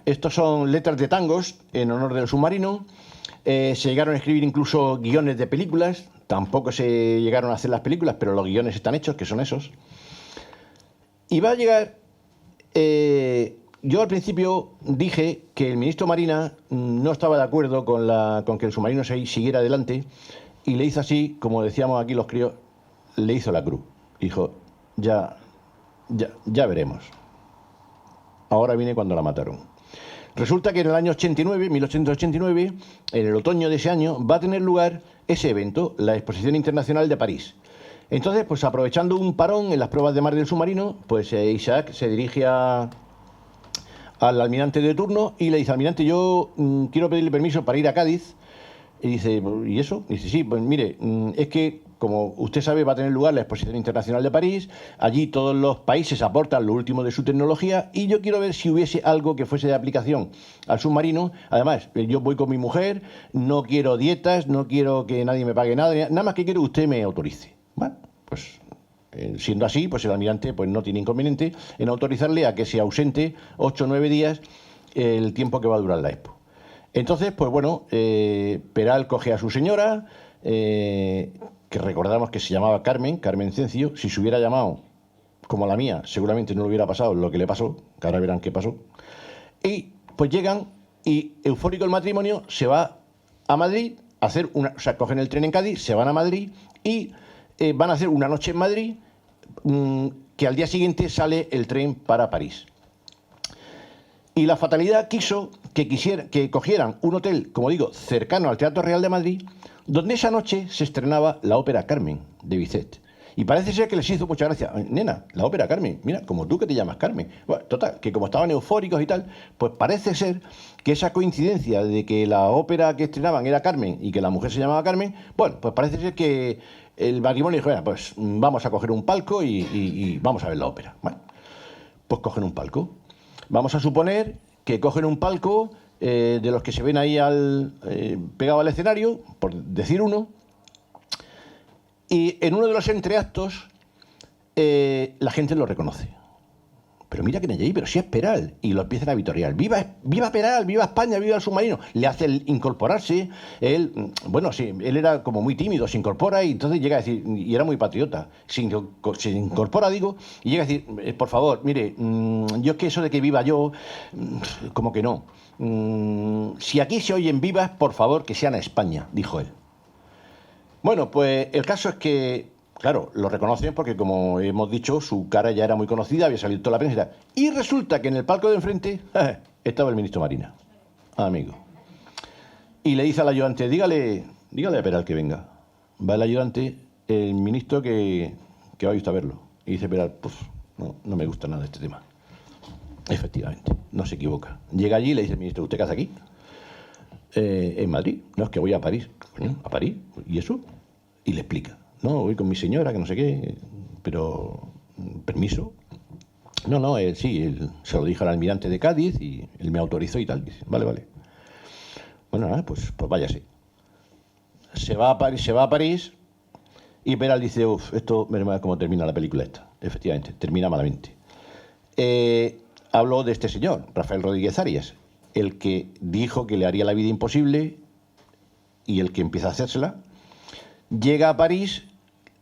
Estos son letras de tangos en honor del submarino. Se llegaron a escribir incluso guiones de películas. Tampoco se llegaron a hacer las películas, pero los guiones están hechos, que son esos. Y va a llegar... yo al principio dije que el ministro Marina no estaba de acuerdo con que el submarino siguiera adelante, y le hizo así, como decíamos aquí los críos, le hizo la cruz. Dijo, ya veremos. Ahora viene cuando la mataron. Resulta que en el año 89, 1889, en el otoño de ese año, va a tener lugar ese evento, la Exposición Internacional de París. Entonces, pues aprovechando un parón en las pruebas de mar del submarino, pues Isaac se dirige al almirante de turno y le dice, almirante, yo quiero pedirle permiso para ir a Cádiz. Y dice, ¿y eso? Y dice, sí, pues mire, es que, como usted sabe, va a tener lugar la Exposición Internacional de París. Allí todos los países aportan lo último de su tecnología, y yo quiero ver si hubiese algo que fuese de aplicación al submarino. Además, yo voy con mi mujer, no quiero dietas, no quiero que nadie me pague nada más que quiero que usted me autorice. Bueno, pues siendo así, pues el almirante pues no tiene inconveniente en autorizarle a que se ausente 8 o 9 días el tiempo que va a durar la expo. Entonces, pues bueno, Peral coge a su señora, que recordamos que se llamaba Carmen Cencio. Si se hubiera llamado como la mía, seguramente no le hubiera pasado lo que le pasó, que ahora verán qué pasó. Y pues llegan, y eufórico el matrimonio, se va a Madrid a hacer cogen el tren en Cádiz, se van a Madrid y van a hacer una noche en Madrid, que al día siguiente sale el tren para París. Y la fatalidad quiso que cogieran un hotel, como digo, cercano al Teatro Real de Madrid, donde esa noche se estrenaba la ópera Carmen, de Bizet. Y parece ser que les hizo mucha gracia. Nena, la ópera Carmen, mira, como tú que te llamas Carmen. Bueno, total, que como estaban eufóricos y tal, pues parece ser que esa coincidencia de que la ópera que estrenaban era Carmen y que la mujer se llamaba Carmen, bueno, pues parece ser que el matrimonio dijo, "Venga, pues vamos a coger un palco y vamos a ver la ópera". Bueno, pues cogen un palco. Vamos a suponer que cogen un palco de los que se ven ahí pegado al escenario, por decir uno, y en uno de los entreactos la gente lo reconoce. Pero mira que no hay ahí, pero sí es Peral. Y lo empiezan a vitorear. ¡Viva, viva Peral! ¡Viva España! ¡Viva el submarino! Le hace el incorporarse. Él, bueno, sí, él era como muy tímido, se incorpora y entonces llega a decir, y era muy patriota, se incorpora, digo, y llega a decir, por favor, mire, yo es que eso de que viva yo, como que no. Si aquí se oyen vivas, por favor, que sean a España, dijo él. Bueno, pues el caso es que, claro, lo reconocen porque, como hemos dicho, su cara ya era muy conocida, había salido toda la prensa y tal. Y resulta que en el palco de enfrente estaba el ministro Marina, amigo. Y le dice al ayudante, dígale a Peral que venga. Va el ayudante, el ministro que va a a verlo. Y dice Peral, pues no me gusta nada este tema. Efectivamente, no se equivoca. Llega allí y le dice el ministro, ¿usted qué hace aquí? En Madrid. No, es que voy a París. Coño, ¿a París? ¿Y eso? Y le explica. No, voy con mi señora, que no sé qué, pero... ¿Permiso? No, él se lo dijo al almirante de Cádiz y él me autorizó y tal. Dice, vale. Bueno, nada, pues váyase. Se va a París y Peral dice, esto, veremos cómo termina la película esta. Efectivamente, termina malamente. Habló de este señor, Rafael Rodríguez Arias, el que dijo que le haría la vida imposible y el que empieza a hacérsela. Llega a París,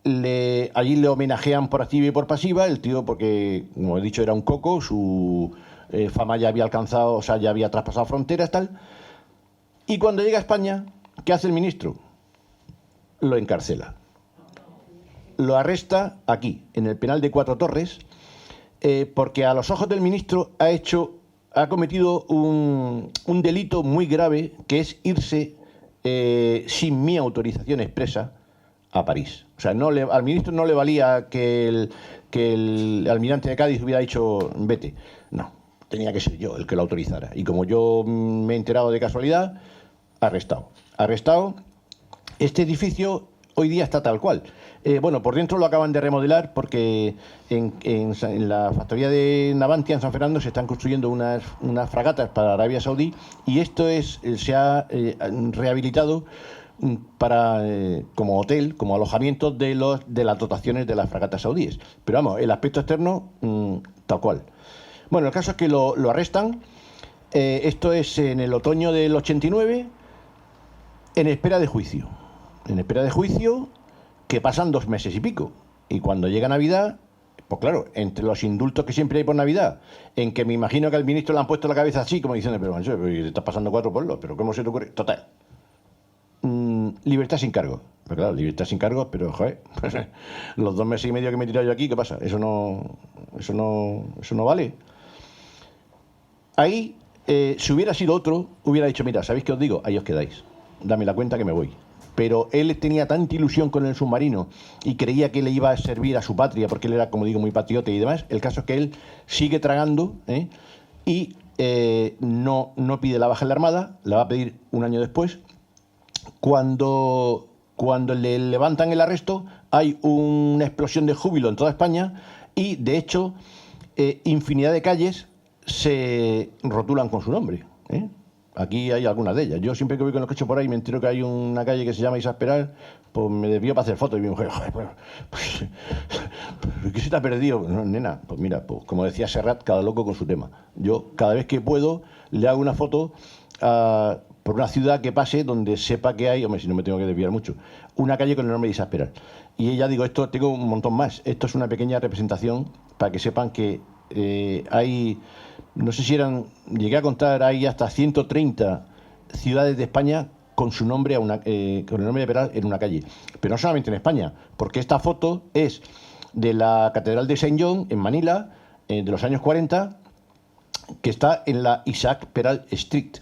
allí le homenajean por activa y por pasiva, el tío, porque, como he dicho, era un coco, su fama ya había alcanzado, o sea, ya había traspasado fronteras, tal. Y cuando llega a España, ¿qué hace el ministro? Lo encarcela. Lo arresta aquí, en el penal de Cuatro Torres, porque a los ojos del ministro ha cometido un delito muy grave, que es irse sin mi autorización expresa a París. O sea, al ministro no le valía que el almirante de Cádiz hubiera dicho vete. No, tenía que ser yo el que lo autorizara. Y como yo me he enterado de casualidad, arrestado. Este edificio hoy día está tal cual. Bueno, por dentro lo acaban de remodelar porque en la factoría de Navantia, en San Fernando, se están construyendo unas fragatas para Arabia Saudí y esto se ha rehabilitado como hotel, como alojamiento de las dotaciones de las fragatas saudíes. Pero vamos, el aspecto externo, tal cual. Bueno, el caso es que lo arrestan. Esto es en el otoño del 89, en espera de juicio. Que pasan 2 meses y pico. Y cuando llega Navidad, pues claro, entre los indultos que siempre hay por Navidad, en que me imagino que al ministro le han puesto la cabeza así, como diciendo, pero te estás pasando 4 pueblos, pero ¿cómo se te ocurre? Total. Libertad sin cargo. Pero claro, libertad sin cargo, pero joder, los 2 meses y medio que me he tirado yo aquí, ¿qué pasa? Eso no vale. Ahí, si hubiera sido otro, hubiera dicho, mira, ¿sabéis qué os digo? Ahí os quedáis. Dame la cuenta que me voy. Pero él tenía tanta ilusión con el submarino y creía que le iba a servir a su patria, porque él era, como digo, muy patriota y demás. El caso es que él sigue tragando y no pide la baja en la Armada, la va a pedir un año después. Cuando le levantan el arresto, hay una explosión de júbilo en toda España y, de hecho, infinidad de calles se rotulan con su nombre. Aquí hay algunas de ellas. Yo siempre que voy con los coches por ahí me entero que hay una calle que se llama Isaac Peral, pues me desvío para hacer fotos y mi mujer, pues, ¿qué se te ha perdido? No, nena, pues mira, pues, como decía Serrat, cada loco con su tema. Yo cada vez que puedo le hago una foto por una ciudad que pase donde sepa que hay, hombre, si no me tengo que desviar mucho, una calle con el nombre de Isaac Peral. Y ella, digo, esto tengo un montón más. Esto es una pequeña representación para que sepan que hay... No sé si llegué a contar, hay hasta 130 ciudades de España con su nombre, con el nombre de Peral en una calle. Pero no solamente en España, porque esta foto es de la Catedral de Saint John en Manila, de los años 40, que está en la Isaac Peral Street.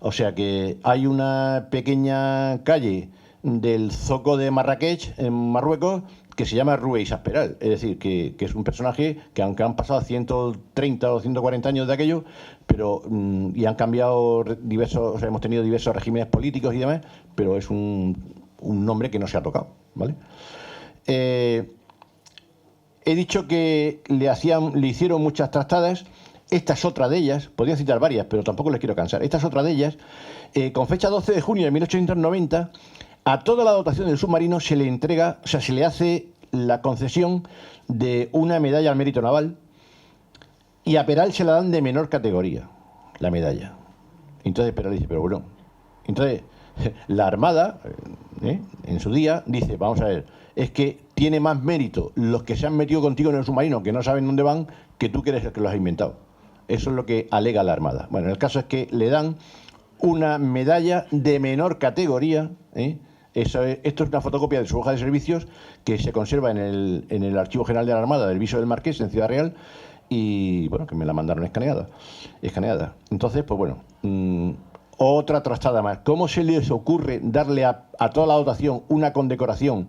O sea que hay una pequeña calle del Zoco de Marrakech, en Marruecos, que se llama Rubén Isas Peral, es decir, que es un personaje que aunque han pasado 130 o 140 años de aquello, pero y han cambiado diversos, o sea, hemos tenido diversos regímenes políticos y demás, pero es un nombre que no se ha tocado, ¿vale? He dicho que le hicieron muchas trastadas. Esta es otra de ellas, podría citar varias, pero tampoco les quiero cansar. Esta es otra de ellas. Con fecha 12 de junio de 1890, a toda la dotación del submarino se le entrega, o sea, se le hace la concesión de una medalla al mérito naval, y a Peral se la dan de menor categoría, la medalla. Entonces Peral dice, pero bueno, entonces la Armada, en su día, dice, vamos a ver, es que tiene más mérito los que se han metido contigo en el submarino, que no saben dónde van, que tú que eres el que los ha inventado. Eso es lo que alega la Armada. Bueno, el caso es que le dan una medalla de menor categoría, esto es una fotocopia de su hoja de servicios que se conserva en el Archivo General de la Armada del Viso del Marqués, en Ciudad Real, y bueno, que me la mandaron escaneada. Entonces, pues bueno, otra trastada más. ¿Cómo se les ocurre darle a toda la dotación una condecoración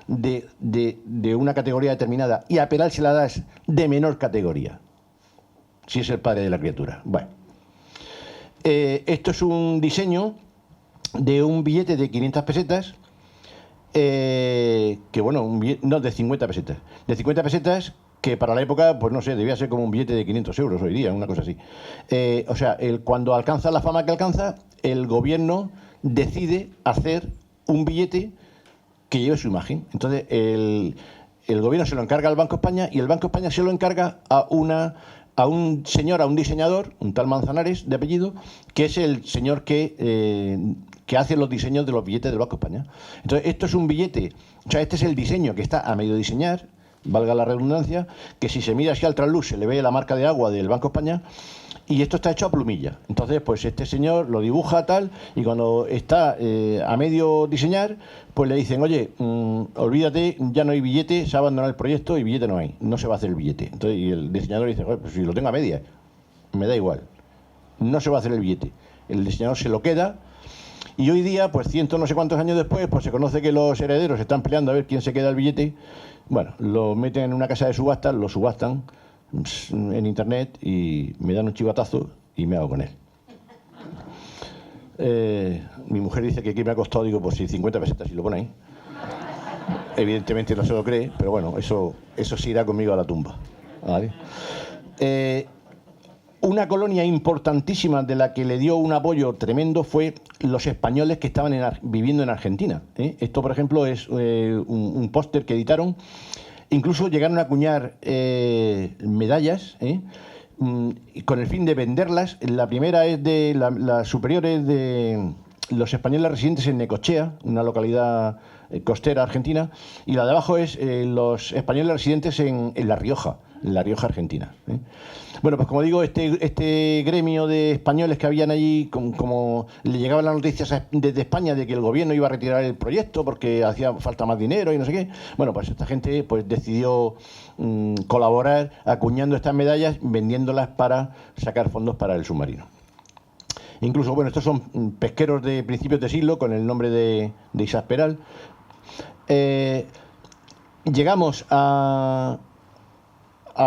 de una categoría determinada y a Peral se la das de menor categoría? Si es el padre de la criatura. Bueno, esto es un diseño de un billete de 500 pesetas, que bueno, no, de 50 pesetas. De 50 pesetas, que para la época, pues no sé, debía ser como un billete de 500 euros hoy día, una cosa así. O sea, cuando alcanza la fama que alcanza, el gobierno decide hacer un billete que lleve su imagen. Entonces, el gobierno se lo encarga al Banco España, y el Banco España se lo encarga a un señor, a un diseñador, un tal Manzanares de apellido, que es el señor que hace los diseños de los billetes del Banco España. Entonces, esto es un billete, o sea, este es el diseño que está a medio diseñar, valga la redundancia, que si se mira así al trasluz se le ve la marca de agua del Banco España, y esto está hecho a plumilla. Entonces, pues este señor lo dibuja tal, y cuando está a medio diseñar, pues le dicen, oye, olvídate, ya no hay billete, se ha abandonado el proyecto y billete no hay, no se va a hacer el billete. Entonces, y el diseñador dice, pues si lo tengo a media, me da igual, no se va a hacer el billete. El diseñador se lo queda, y hoy día, pues ciento no sé cuántos años después, pues se conoce que los herederos están peleando a ver quién se queda el billete. Bueno, lo meten en una casa de subastas, lo subastan en internet y me dan un chivatazo y me hago con él. Mi mujer dice que aquí me ha costado, digo, pues si 50 pesetas, si lo pone ahí. Evidentemente no se lo cree, pero bueno, eso se irá conmigo a la tumba, ¿vale? Una colonia importantísima de la que le dio un apoyo tremendo fue los españoles que estaban viviendo en Argentina. Esto, por ejemplo, es un póster que editaron. Incluso llegaron a acuñar medallas con el fin de venderlas. La primera es de las superiores de los españoles residentes en Necochea, una localidad costera argentina, y la de abajo es los españoles residentes en La Rioja argentina. Bueno, pues como digo, este gremio de españoles que habían allí, como le llegaban las noticias desde España de que el gobierno iba a retirar el proyecto porque hacía falta más dinero y no sé qué, bueno, pues esta gente pues decidió colaborar acuñando estas medallas, vendiéndolas para sacar fondos para el submarino. Incluso, bueno, estos son pesqueros de principios de siglo con el nombre de Isas Peral. Llegamos a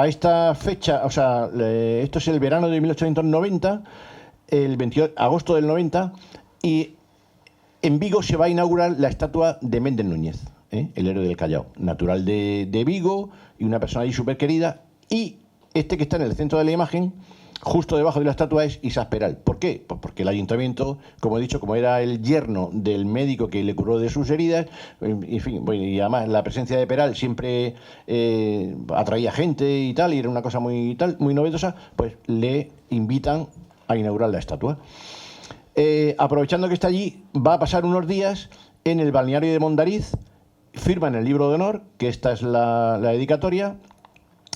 esta fecha, o sea, esto es el verano de 1890, el 28 de agosto del 90, y en Vigo se va a inaugurar la estatua de Méndez Núñez, el héroe del Callao, natural de Vigo y una persona ahí súper querida. Y este que está en el centro de la imagen, justo debajo de la estatua, es Isas Peral. ¿Por qué? Pues porque el ayuntamiento, como he dicho, como era el yerno del médico que le curó de sus heridas, en fin, bueno, y además la presencia de Peral siempre atraía gente y tal, y era una cosa muy novedosa, pues le invitan a inaugurar la estatua. Aprovechando que está allí, va a pasar unos días en el balneario de Mondariz, firman el libro de honor, que esta es la dedicatoria.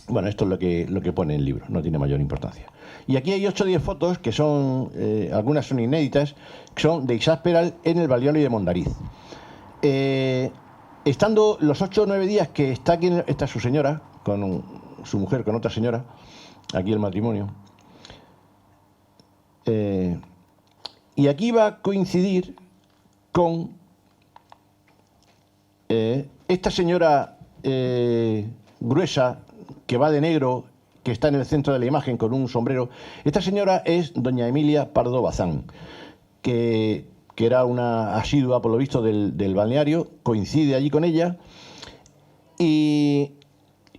Bueno, esto es lo que pone el libro, no tiene mayor importancia. Y aquí hay 8 o 10 fotos, que son, algunas son inéditas, que son de Isas Peral en el balneario de Mondariz. Estando los 8 o 9 días que está aquí, está su señora, con su mujer, con otra señora, aquí el matrimonio. Y aquí va a coincidir con esta señora gruesa, que va de negro, que está en el centro de la imagen con un sombrero. Esta señora es doña Emilia Pardo Bazán, que era una asidua, por lo visto, del balneario, coincide allí con ella y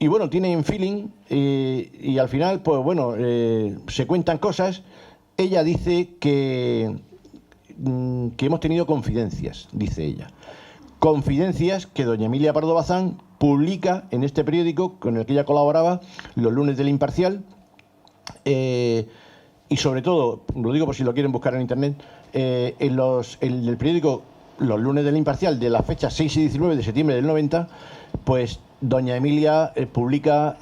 bueno, tienen feeling y al final, pues bueno, se cuentan cosas. Ella dice que hemos tenido confidencias, dice ella. Confidencias que doña Emilia Pardo Bazán publica en este periódico con el que ella colaboraba, Los lunes del Imparcial, y sobre todo, lo digo por si lo quieren buscar en internet, en el periódico Los lunes del Imparcial, de la fecha 6 y 19 de septiembre del 90, pues doña Emilia publica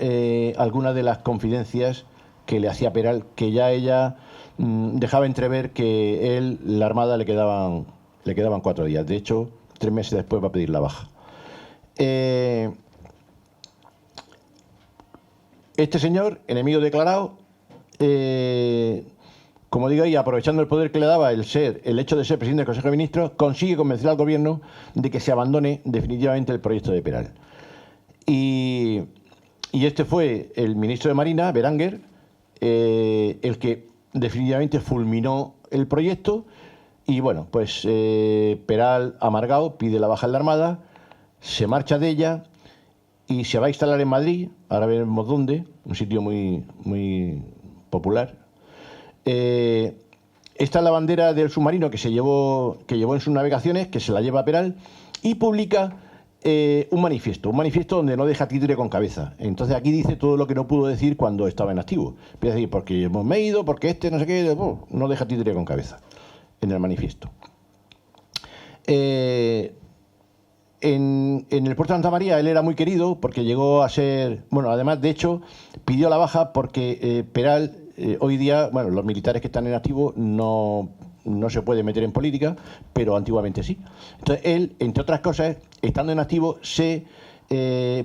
algunas de las confidencias que le hacía Peral, que ya ella dejaba entrever que él, la Armada, le quedaban 4 días. De hecho, 3 meses después va a pedir la baja. Este señor, enemigo declarado, como digo, y aprovechando el poder que le daba el hecho de ser presidente del Consejo de Ministros, consigue convencer al gobierno de que se abandone definitivamente el proyecto de Peral. Y este fue el ministro de Marina, Berenguer, el que definitivamente fulminó el proyecto. Y bueno, pues Peral, amargado, pide la baja en la Armada, se marcha de ella y se va a instalar en Madrid, ahora veremos dónde, un sitio muy, muy popular. Esta es la bandera del submarino que llevó en sus navegaciones, que se la lleva a Peral, y publica un manifiesto donde no deja títere con cabeza. Entonces aquí dice todo lo que no pudo decir cuando estaba en activo. Empieza a decir, porque me he ido, porque no sé qué, no deja títere con cabeza en el manifiesto. En el puerto de Santa María él era muy querido porque llegó a ser, bueno, además de hecho pidió la baja porque Peral hoy día, bueno, los militares que están en activo no se puede meter en política, pero antiguamente sí. Entonces él, entre otras cosas, estando en activo, se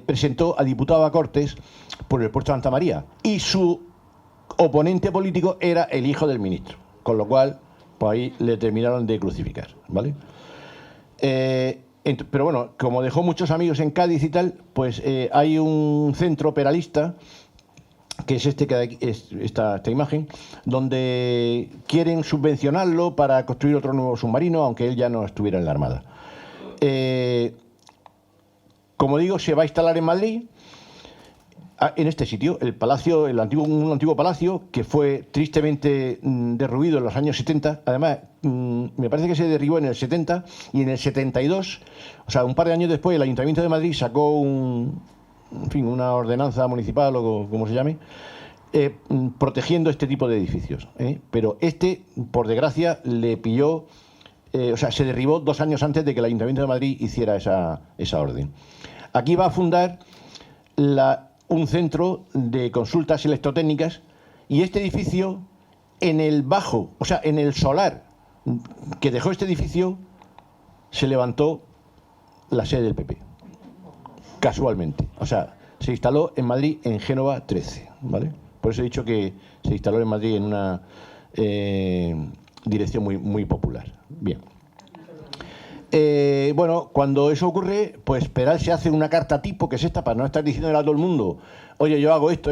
presentó a diputado a Cortes por el puerto de Santa María y su oponente político era el hijo del ministro, con lo cual pues ahí le terminaron de crucificar, ¿vale? Pero bueno, como dejó muchos amigos en Cádiz y tal, pues hay un centro peralista, que es este que hay, esta imagen, donde quieren subvencionarlo para construir otro nuevo submarino, aunque él ya no estuviera en la Armada. Como digo, se va a instalar en Madrid, en este sitio, el palacio, un antiguo palacio que fue tristemente derruido en los años 70. Además, me parece que se derribó en el 70 y en el 72, o sea, un par de años después, el Ayuntamiento de Madrid sacó una ordenanza municipal o como se llame, protegiendo este tipo de edificios. Pero por desgracia, le pilló, se derribó 2 años antes de que el Ayuntamiento de Madrid hiciera esa orden. Aquí va a fundar un centro de consultas electrotécnicas y este edificio, en el solar que dejó este edificio, se levantó la sede del PP. Casualmente. O sea, se instaló en Madrid, en Génova 13, ¿vale? Por eso he dicho que se instaló en Madrid en una dirección muy, muy popular. Bien. Bueno, cuando eso ocurre, pues Peral se hace una carta tipo, que es esta, para no estar diciéndole a todo el mundo, oye, yo hago esto.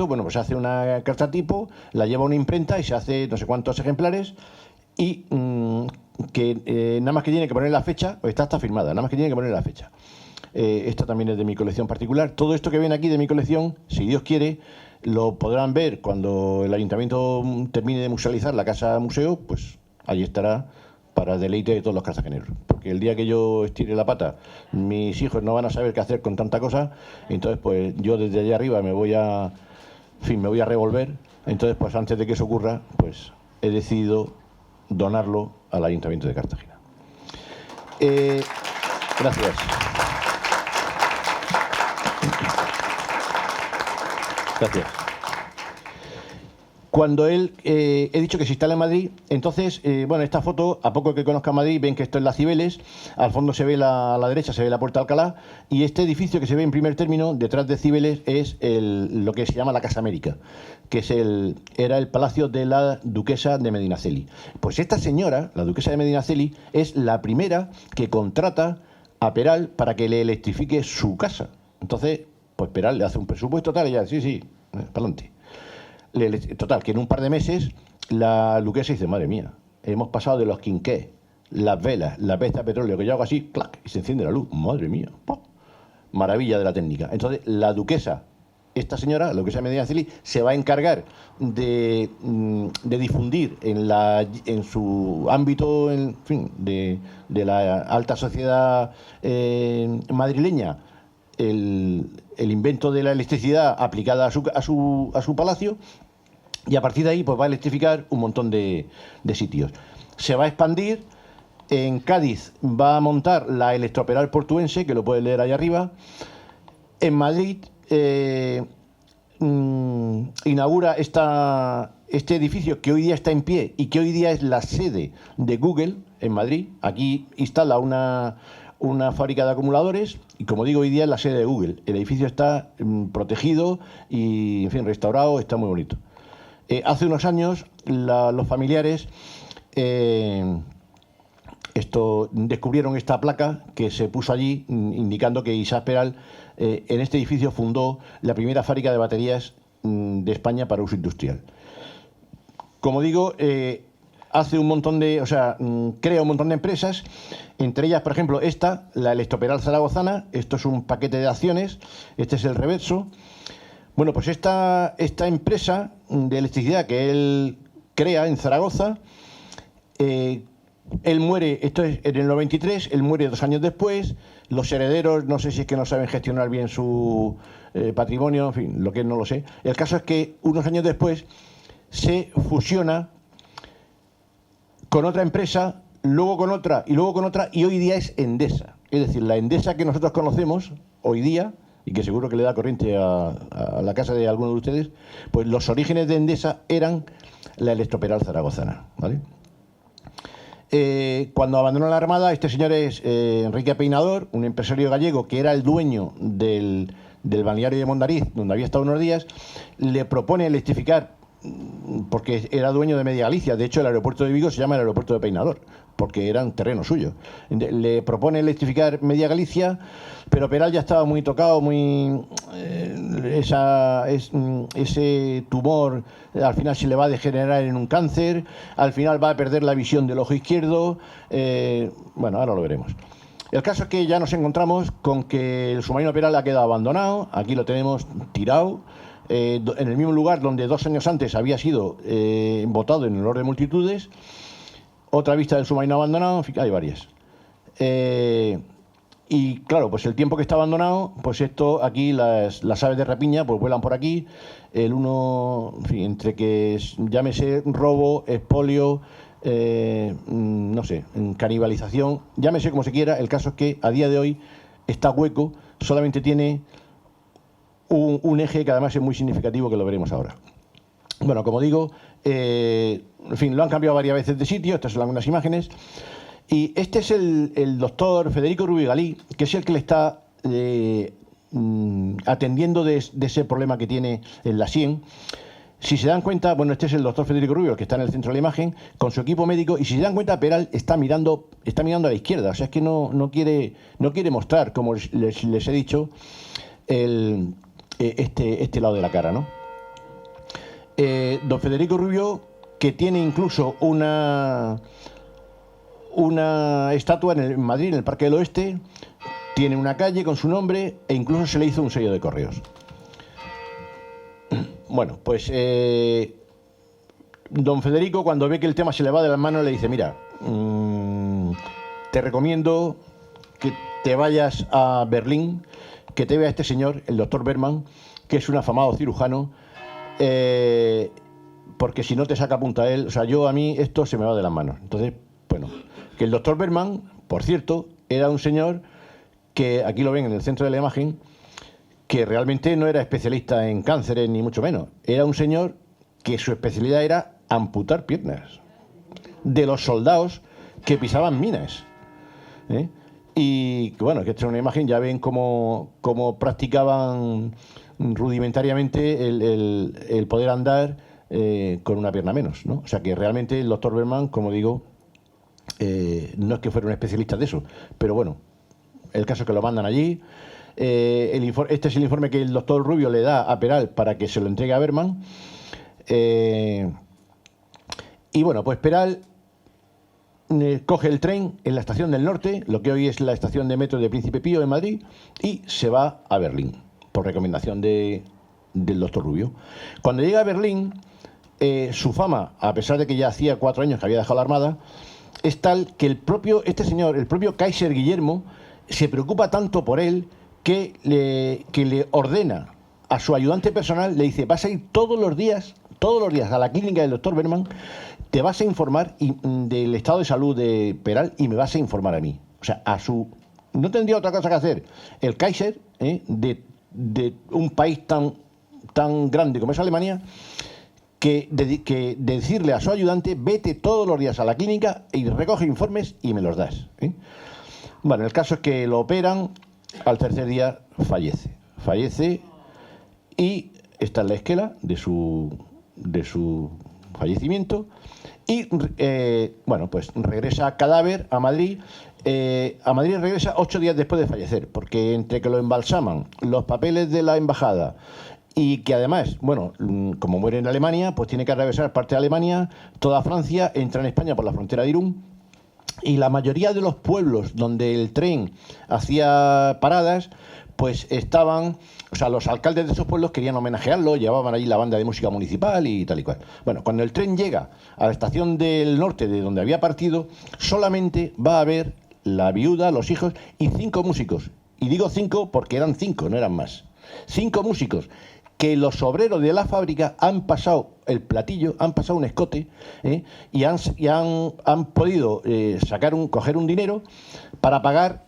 Bueno, pues se hace una carta tipo, la lleva a una imprenta y se hace no sé cuántos ejemplares y nada más que tiene que poner la fecha, pues está firmada, nada más que tiene que poner la fecha. Esta también es de mi colección particular. Todo esto que ven aquí de mi colección, si Dios quiere, lo podrán ver cuando el ayuntamiento termine de musealizar la casa museo, pues allí estará para deleite de todos los cartageneros. Porque el día que yo estire la pata, mis hijos no van a saber qué hacer con tanta cosa, entonces pues yo desde allá arriba me voy a revolver. Entonces pues antes de que eso ocurra, pues he decidido donarlo al Ayuntamiento de Cartagena. Gracias. Gracias. Cuando él, he dicho que se instala en Madrid, entonces, bueno, esta foto, a poco que conozca Madrid, ven que esto es la Cibeles, al fondo se ve a la derecha, se ve la Puerta de Alcalá, y este edificio que se ve en primer término, detrás de Cibeles, es lo que se llama la Casa América, que era el palacio de la duquesa de Medinaceli. Pues esta señora, la duquesa de Medinaceli, es la primera que contrata a Peral para que le electrifique su casa. Entonces, pues Peral le hace un presupuesto tal y ya, sí, para adelante. Total, que en un par de meses la duquesa dice, madre mía, hemos pasado de los quinqués, las velas, la pesta de petróleo, que yo hago así, ¡clac!, y se enciende la luz. Madre mía, ¡pum! Maravilla de la técnica. Entonces, la duquesa, esta señora, la duquesa de Medina Celi, se va a encargar de difundir en su ámbito, en fin, de la alta sociedad madrileña, el invento de la electricidad aplicada a su palacio, y a partir de ahí pues va a electrificar un montón de sitios. Se va a expandir. En Cádiz va a montar la Electroperal Portuense, que lo puedes leer ahí arriba. En Madrid inaugura este edificio que hoy día está en pie y que hoy día es la sede de Google en Madrid. Aquí instala una fábrica de acumuladores y, como digo, hoy día es la sede de Google. El edificio está protegido y, en fin, restaurado, está muy bonito. Hace unos años los familiares descubrieron esta placa que se puso allí indicando que Isaac Peral en este edificio fundó la primera fábrica de baterías de España para uso industrial. Como digo, hace un montón crea un montón de empresas, entre ellas, por ejemplo, la Electroperal Zaragozana. Esto es un paquete de acciones, este es el reverso. Bueno, pues esta empresa de electricidad que él crea en Zaragoza, él muere, esto es en el 93, él muere 2 años después. Los herederos, no sé si es que no saben gestionar bien su patrimonio, en fin, lo que no lo sé. El caso es que unos años después se fusiona con otra empresa, luego con otra, y hoy día es Endesa. Es decir, la Endesa que nosotros conocemos hoy día, y que seguro que le da corriente a la casa de alguno de ustedes, pues los orígenes de Endesa eran la Electroperal Zaragozana, ¿vale? Cuando abandonó la Armada, este señor es Enrique Peinador, un empresario gallego que era el dueño del balneario de Mondariz, donde había estado unos días. Le propone electrificar, porque era dueño de Media Galicia. De hecho, el aeropuerto de Vigo se llama el aeropuerto de Peinador, porque era un terreno suyo. Le propone electrificar Media Galicia, pero Peral ya estaba muy tocado, ese tumor al final se le va a degenerar en un cáncer, al final va a perder la visión del ojo izquierdo. Bueno, ahora lo veremos. El caso es que ya nos encontramos con que el submarino Peral ha quedado abandonado. Aquí lo tenemos tirado, en el mismo lugar donde 2 años antes había sido botado en el honor de multitudes. Otra vista del submarino abandonado, en fin, hay varias. Y claro, pues el tiempo que está abandonado, pues esto aquí, las aves de rapiña, pues vuelan por aquí. El uno, en fin, entre que llámese robo, expolio, no sé, canibalización, llámese como se quiera. El caso es que a día de hoy está hueco, solamente tiene un eje que además es muy significativo, que lo veremos ahora. Bueno, como digo, en fin, lo han cambiado varias veces de sitio. Estas son algunas imágenes. Y este es el doctor Federico Rubio Galí, que es el que le está atendiendo de ese problema que tiene en la sien. Si se dan cuenta, bueno, este es el doctor Federico Rubio, el que está en el centro de la imagen, con su equipo médico, y si se dan cuenta, Peral está mirando a la izquierda. O sea, es que no quiere mostrar, como les he dicho, este lado de la cara, ¿no? Don Federico Rubio, que tiene incluso una estatua en Madrid, en el Parque del Oeste, tiene una calle con su nombre e incluso se le hizo un sello de correos. Bueno, pues don Federico, cuando ve que el tema se le va de las manos, le dice: mira, te recomiendo que te vayas a Berlín, que te vea este señor, el doctor Berman, que es un afamado cirujano, porque si no te saca punta él, o sea, a mí esto se me va de las manos. Entonces, bueno, que el doctor Berman, por cierto, era un señor que, aquí lo ven en el centro de la imagen, que realmente no era especialista en cánceres, ni mucho menos. Era un señor que su especialidad era amputar piernas de los soldados que pisaban minas. Y bueno, que esta es una imagen, ya ven cómo practicaban rudimentariamente el poder andar con una pierna menos, ¿no? O sea que realmente el doctor Berman, como digo, no es que fuera un especialista de eso, pero bueno, el caso es que lo mandan allí. este es el informe que el doctor Rubio le da a Peral para que se lo entregue a Berman. Y bueno, pues Peral coge el tren en la estación del Norte, lo que hoy es la estación de metro de Príncipe Pío en Madrid, y se va a Berlín, por recomendación del doctor Rubio. Cuando llega a Berlín, su fama, a pesar de que ya hacía 4 años que había dejado la Armada, es tal que el propio Kaiser Guillermo, se preocupa tanto por él que le ordena a su ayudante personal, le dice: vas a ir todos los días a la clínica del doctor Berman, te vas a informar del estado de salud de Peral y me vas a informar a mí. O sea, no tendría otra cosa que hacer el Kaiser, de un país tan grande como es Alemania, que decirle a su ayudante: vete todos los días a la clínica y recoge informes y me los das. Bueno, el caso es que lo operan, al tercer día fallece y esta es la esquela de su fallecimiento. Y bueno, pues regresa a cadáver a Madrid. A Madrid regresa 8 días después de fallecer, porque entre que lo embalsaman, los papeles de la embajada, y que además, bueno, como muere en Alemania, pues tiene que atravesar parte de Alemania, toda Francia, entra en España por la frontera de Irún, y la mayoría de los pueblos donde el tren hacía paradas, pues estaban, o sea, los alcaldes de esos pueblos querían homenajearlo, llevaban allí la banda de música municipal y tal y cual. Bueno, cuando el tren llega a la estación del Norte, de donde había partido, solamente va a haber la viuda, los hijos y 5 músicos. Y digo 5 porque eran 5, no eran más. 5 músicos que los obreros de la fábrica han pasado el platillo, han pasado un escote, y han podido coger un dinero para pagar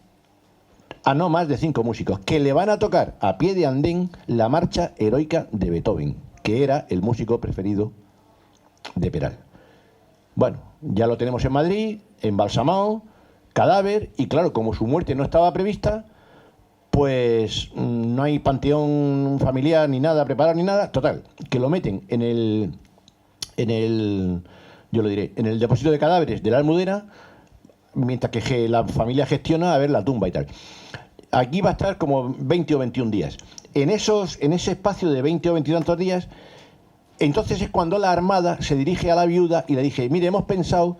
a no más de 5 músicos, que le van a tocar a pie de andén la marcha heroica de Beethoven, que era el músico preferido de Peral. Bueno, ya lo tenemos en Madrid, embalsamado, cadáver, y claro, como su muerte no estaba prevista, pues no hay panteón familiar ni nada preparado ni nada. Total, que lo meten en el depósito de cadáveres de la Almudena, mientras que la familia gestiona a ver la tumba y tal. Aquí va a estar como 20 o 21 días. En ese espacio de 20 o 20 y tantos días, entonces es cuando la Armada se dirige a la viuda y le dice: mire, hemos pensado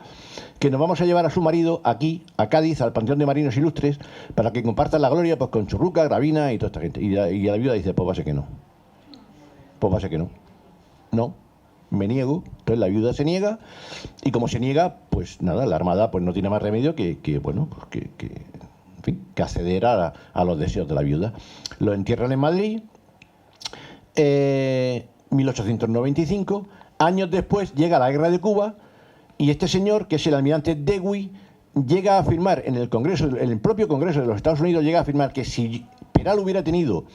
que nos vamos a llevar a su marido aquí, a Cádiz, al Panteón de Marinos Ilustres, para que compartan la gloria pues con Churruca, Gravina y toda esta gente. Y la viuda dice: pues va a ser que no. Pues va a ser que no. No, me niego. Entonces la viuda se niega, y como se niega, pues nada, la Armada pues no tiene más remedio que acceder a los deseos de la viuda. Lo entierran en Madrid, 1895. Años después llega la guerra de Cuba, y este señor, que es el almirante Dewey, llega a afirmar en el propio Congreso de los Estados Unidos, llega a afirmar que si Peral hubiera tenido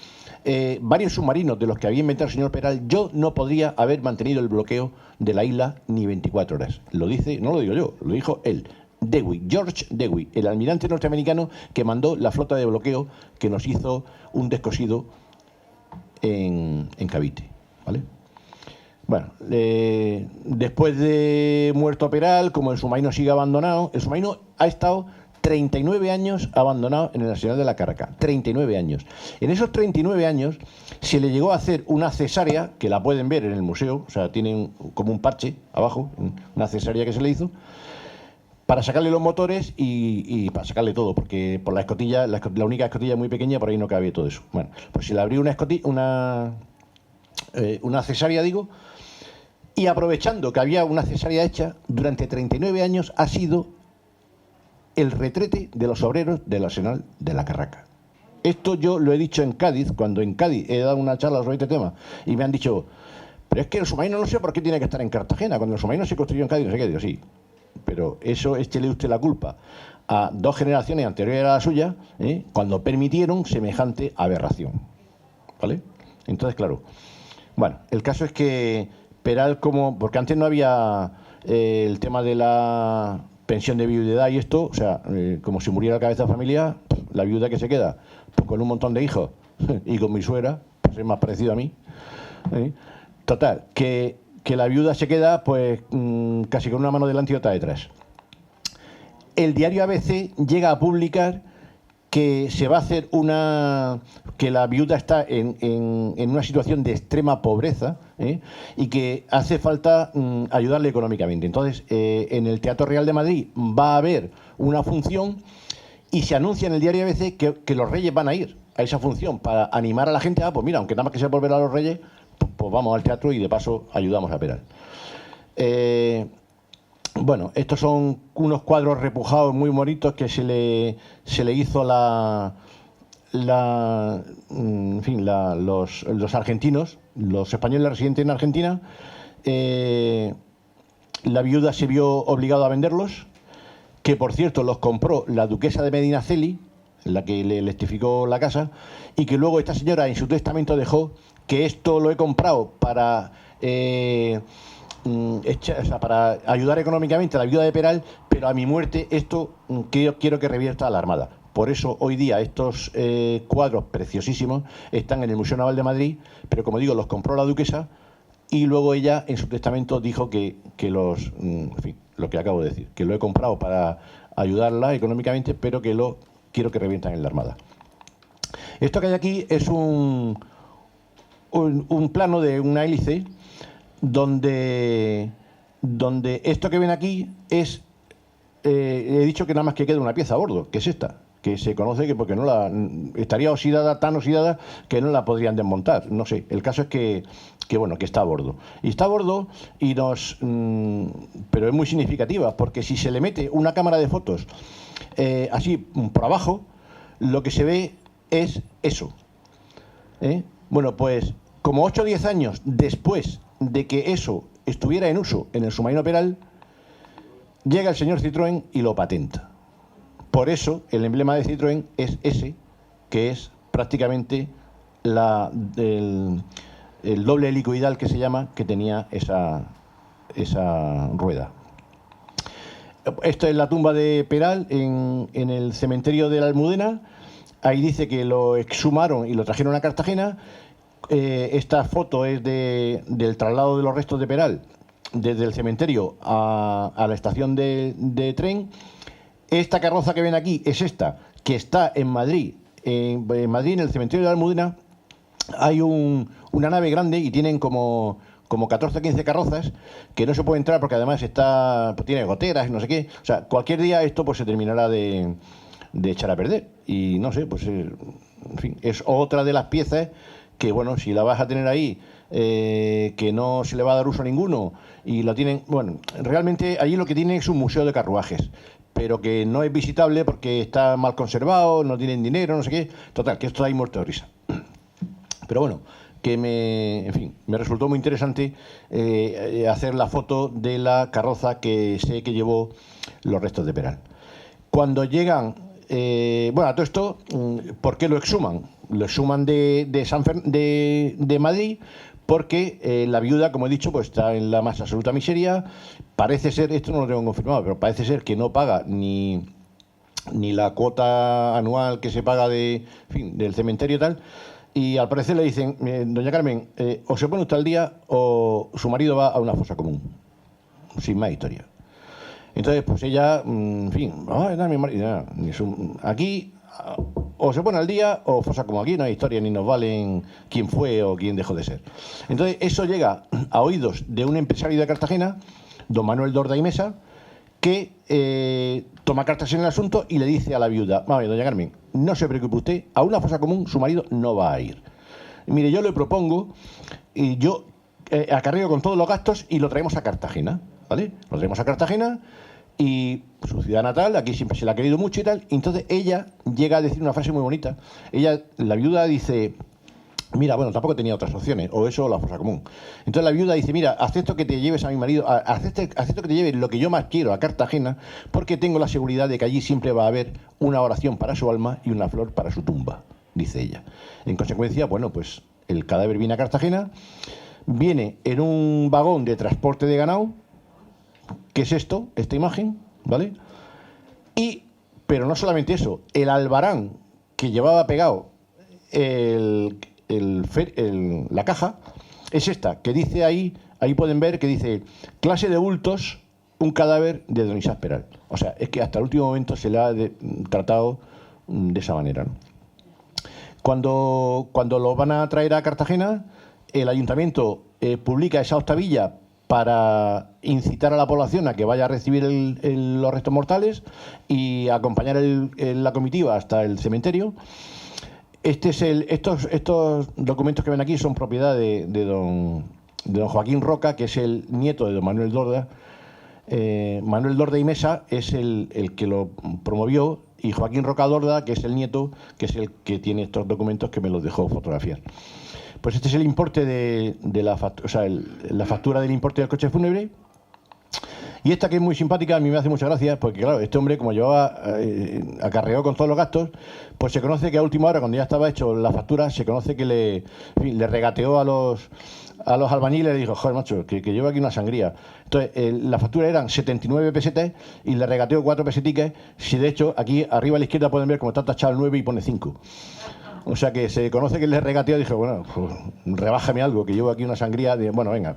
varios submarinos de los que había inventado el señor Peral, yo no podría haber mantenido el bloqueo de la isla ni 24 horas. Lo dice, no lo digo yo, lo dijo él, Dewey, George Dewey, el almirante norteamericano que mandó la flota de bloqueo que nos hizo un descosido en Cavite, ¿vale? Bueno, después de muerto Peral, como el submarino sigue abandonado, el submarino ha estado 39 años abandonado en el Arsenal de la Carraca. 39 años. En esos 39 años se le llegó a hacer una cesárea, que la pueden ver en el museo, o sea, tienen como un parche abajo, una cesárea que se le hizo, para sacarle los motores y para sacarle todo, porque por la escotilla, la única escotilla muy pequeña, por ahí no cabía todo eso. Bueno, pues se le abrió una cesárea, digo, y aprovechando que había una cesárea hecha, durante 39 años ha sido el retrete de los obreros del Arsenal de la Carraca. Esto yo lo he dicho en Cádiz, cuando en Cádiz he dado una charla sobre este tema, y me han dicho: pero es que el submarino no sé por qué tiene que estar en Cartagena, cuando el submarino se construyó en Cádiz, no sé qué. Digo, sí, pero eso, échele usted la culpa a 2 generaciones anteriores a la suya, cuando permitieron semejante aberración, ¿vale? Entonces, claro, bueno, el caso es que Peral, porque antes no había el tema de la pensión de viudedad y esto, o sea, como si muriera la cabeza de familia, la viuda que se queda, pues con un montón de hijos y con mi suegra, pues es más parecido a mí. Total, que la viuda se queda pues casi con una mano delante y otra detrás. El diario ABC llega a publicar que se va a hacer que la viuda está en una situación de extrema pobreza, y que hace falta ayudarle económicamente. Entonces, en el Teatro Real de Madrid va a haber una función y se anuncia en el diario ABC que los Reyes van a ir a esa función para animar a la gente. Pues mira, aunque nada más que sea por ver a los Reyes, pues vamos al teatro y de paso ayudamos a Peral. Bueno, estos son unos cuadros repujados muy bonitos que se le hizo los argentinos, los españoles residentes en Argentina. La viuda se vio obligada a venderlos, que por cierto los compró la duquesa de Medinaceli, la que le electrificó la casa, y que luego esta señora en su testamento dejó que esto lo he comprado para para ayudar económicamente a la viuda de Peral, pero a mi muerte esto quiero que revierta a la Armada. Por eso hoy día estos cuadros preciosísimos están en el Museo Naval de Madrid, pero como digo, los compró la duquesa y luego ella en su testamento dijo que en fin, lo que acabo de decir, que lo he comprado para ayudarla económicamente, pero que quiero que revientan en la Armada. Esto que hay aquí es un plano de una hélice donde esto que ven aquí es, he dicho que nada más que queda una pieza a bordo, que es esta, que se conoce que porque estaría oxidada, tan oxidada que no la podrían desmontar. No sé, el caso es que está a bordo. Y está a bordo pero es muy significativa, porque si se le mete una cámara de fotos así por abajo, lo que se ve es eso. Bueno, pues como 8 o 10 años después de que eso estuviera en uso en el submarino Peral, llega el señor Citroën y lo patenta. Por eso el emblema de Citroën es ese, que es prácticamente el doble helicoidal que se llama, que tenía esa rueda. Esta es la tumba de Peral en el cementerio de la Almudena. Ahí dice que lo exhumaron y lo trajeron a Cartagena. Esta foto es del traslado de los restos de Peral desde el cementerio a la estación de tren. Esta carroza que ven aquí es esta, que está en Madrid. En Madrid, en el cementerio de la Almudena, hay una nave grande y tienen como 14 o 15 carrozas que no se puede entrar porque además tiene goteras y no sé qué. O sea, cualquier día esto pues se terminará de echar a perder. Y no sé, pues en fin, es otra de las piezas que, bueno, si la vas a tener ahí, que no se le va a dar uso a ninguno, y la tienen, bueno, realmente allí lo que tienen es un museo de carruajes, pero que no es visitable porque está mal conservado, no tienen dinero, no sé qué. Total, que esto ahí muerto de risa. Pero bueno, que en fin, me resultó muy interesante hacer la foto de la carroza que sé que llevó los restos de Peral. Cuando llegan, bueno, a todo esto, ¿por qué lo exhuman? Lo exhuman de Madrid porque la viuda, como he dicho, pues está en la más absoluta miseria. Parece ser, esto no lo tengo confirmado, pero parece ser que no paga ni la cuota anual que se paga del cementerio y tal. Y al parecer le dicen, doña Carmen, o se pone usted al día o su marido va a una fosa común. Sin más historia. Entonces, pues ella, en fin, mi marido, aquí o se pone al día o fosa común. Aquí no hay historia, ni nos valen quién fue o quién dejó de ser. Entonces, eso llega a oídos de un empresario de Cartagena, don Manuel Dorda y Mesa, que toma cartas en el asunto y le dice a la viuda, doña Carmen, no se preocupe usted, a una fosa común su marido no va a ir. Mire, yo le propongo, y yo acarreo con todos los gastos y lo traemos a Cartagena, ¿vale? Lo traemos a Cartagena y su ciudad natal, aquí siempre se la ha querido mucho y tal. Y entonces ella llega a decir una frase muy bonita. La viuda dice, mira, bueno, tampoco tenía otras opciones, o eso o la fosa común. Entonces la viuda dice, mira, acepto que te lleves a mi marido, acepto que te lleves lo que yo más quiero a Cartagena, porque tengo la seguridad de que allí siempre va a haber una oración para su alma y una flor para su tumba, dice ella. En consecuencia, bueno, pues el cadáver viene a Cartagena, viene en un vagón de transporte de ganado, que es esta imagen, ¿vale? Pero no solamente eso, el albarán que llevaba pegado la caja es esta, que dice ahí pueden ver que dice clase de bultos, un cadáver de don Isaac Peral. O sea, es que hasta el último momento se le ha tratado de esa manera, ¿no? Cuando lo van a traer a Cartagena, el ayuntamiento publica esa octavilla para incitar a la población a que vaya a recibir los restos mortales y acompañar la comitiva hasta el cementerio. Estos documentos que ven aquí son propiedad de don Joaquín Roca, que es el nieto de don Manuel Dorda. Manuel Dorda y Mesa es el que lo promovió, y Joaquín Roca Dorda, que es el nieto, que es el que tiene estos documentos, que me los dejó fotografiar. Pues este es el importe de la factura, o sea, la factura del importe del coche fúnebre. Y esta, que es muy simpática, a mí me hace mucha gracia, porque claro, este hombre, como llevaba, acarreó con todos los gastos, pues se conoce que a última hora, cuando ya estaba hecho la factura, se conoce que le regateó a los albañiles y le dijo: joder, macho, que llevo aquí una sangría. Entonces, la factura eran 79 pesetas y le regateó 4 peseticas. Si de hecho, aquí arriba a la izquierda pueden ver cómo está tachado el 9 y pone 5. O sea que se conoce que le regateó y dijo: bueno, pues rebájame algo, que llevo aquí una sangría. Bueno, venga,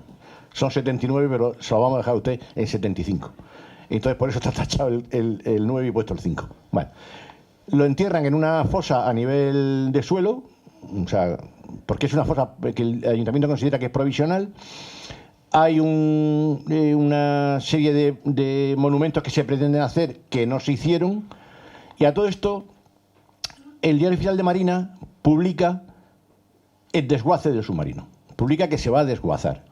son 79, pero se lo vamos a dejar a usted en 75. Entonces, por eso está tachado el 9 y puesto el 5. Bueno, lo entierran en una fosa a nivel de suelo, o sea, porque es una fosa que el ayuntamiento considera que es provisional. Hay una serie de monumentos que se pretenden hacer que no se hicieron. Y a todo esto, el Diario Oficial de Marina publica el desguace del submarino. Publica que se va a desguazar.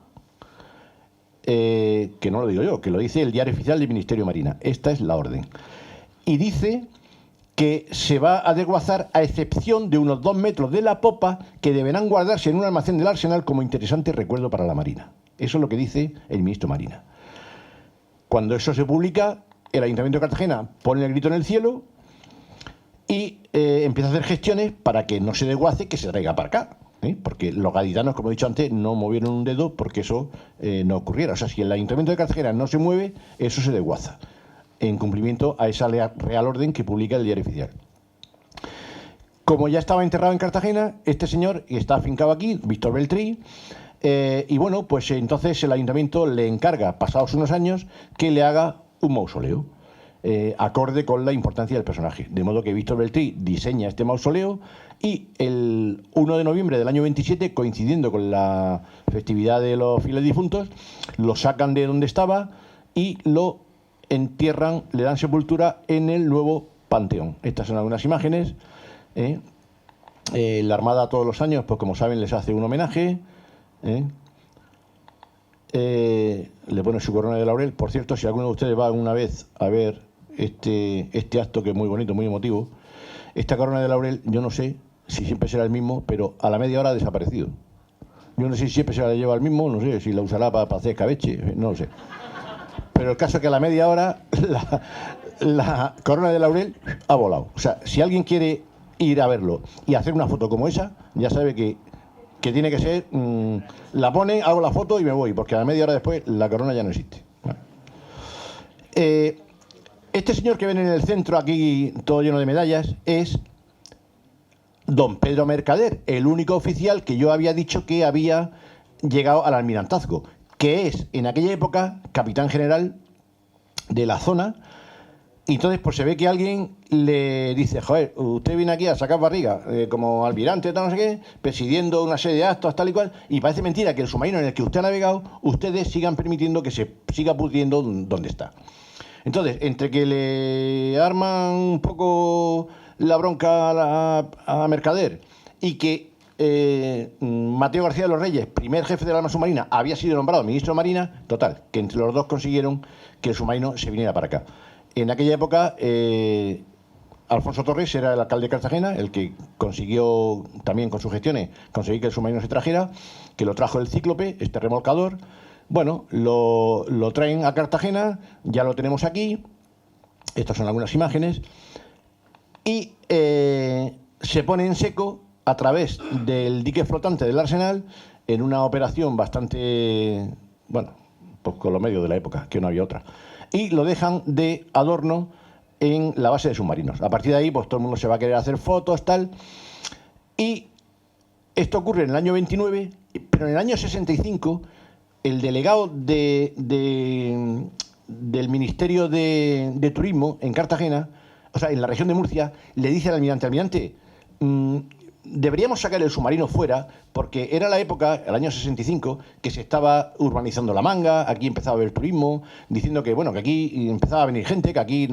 Que no lo digo yo, que lo dice el Diario Oficial del Ministerio de Marina. Esta es la orden. Y dice que se va a desguazar a excepción de unos 2 metros de la popa, que deberán guardarse en un almacén del Arsenal como interesante recuerdo para la Marina. Eso es lo que dice el ministro de Marina. Cuando eso se publica, el Ayuntamiento de Cartagena pone el grito en el cielo y empieza a hacer gestiones para que no se desguace, que se traiga para acá. Porque los gaditanos, como he dicho antes, no movieron un dedo porque eso no ocurriera. O sea, si el Ayuntamiento de Cartagena no se mueve, eso se desguaza, en cumplimiento a esa real orden que publica el Diario Oficial. Como ya estaba enterrado en Cartagena, este señor, y está afincado aquí, Víctor Beltrí, y bueno, pues entonces el ayuntamiento le encarga, pasados unos años, que le haga un mausoleo, acorde con la importancia del personaje. De modo que Víctor Beltrí diseña este mausoleo y el 1 de noviembre del año 27, coincidiendo con la festividad de los fieles difuntos, lo sacan de donde estaba y lo entierran, le dan sepultura en el nuevo Panteón. Estas son algunas imágenes. La Armada todos los años, pues como saben, les hace un homenaje. Le pone su corona de laurel. Por cierto, si alguno de ustedes va alguna vez a ver este acto, que es muy bonito, muy emotivo, esta corona de laurel, yo no sé si siempre será el mismo, pero a la media hora ha desaparecido. Yo no sé si siempre se la lleva el mismo, no sé si la usará para hacer escabeche, no lo sé. Pero el caso es que a la media hora la corona de laurel ha volado. O sea, si alguien quiere ir a verlo y hacer una foto como esa, ya sabe que tiene que ser, la pone, hago la foto y me voy, porque a la media hora después la corona ya no existe. Bueno. Este señor que ven en el centro, aquí todo lleno de medallas, es don Pedro Mercader, el único oficial que yo había dicho que había llegado al almirantazgo, que es en aquella época capitán general de la zona. Y entonces pues se ve que alguien le dice: joder, usted viene aquí a sacar barriga como almirante, tal, no sé qué, presidiendo una serie de actos, tal y cual, y parece mentira que el submarino en el que usted ha navegado, ustedes sigan permitiendo que se siga pudriendo donde está. Entonces, entre que le arman un poco la bronca a Mercader y que Mateo García de los Reyes, primer jefe de la arma submarina, había sido nombrado ministro de Marina, total, que entre los dos consiguieron que el submarino se viniera para acá. En aquella época, Alfonso Torres era el alcalde de Cartagena, el que consiguió, también con sus gestiones, conseguir que el submarino se trajera, que lo trajo el Cíclope, este remolcador. Bueno, lo traen a Cartagena, ya lo tenemos aquí. Estas son algunas imágenes. Y se pone en seco a través del dique flotante del Arsenal, en una operación bastante, bueno, pues con los medios de la época, que no había otra. Y lo dejan de adorno en la base de submarinos. A partir de ahí, pues todo el mundo se va a querer hacer fotos, tal. Y esto ocurre en el año 29, pero en el año 65, el delegado del Ministerio de Turismo en Cartagena o sea, en la región de Murcia, le dice al almirante, deberíamos sacar el submarino fuera, porque era la época, el año 65, que se estaba urbanizando La Manga, aquí empezaba a haber turismo, diciendo que, bueno, que aquí empezaba a venir gente, que aquí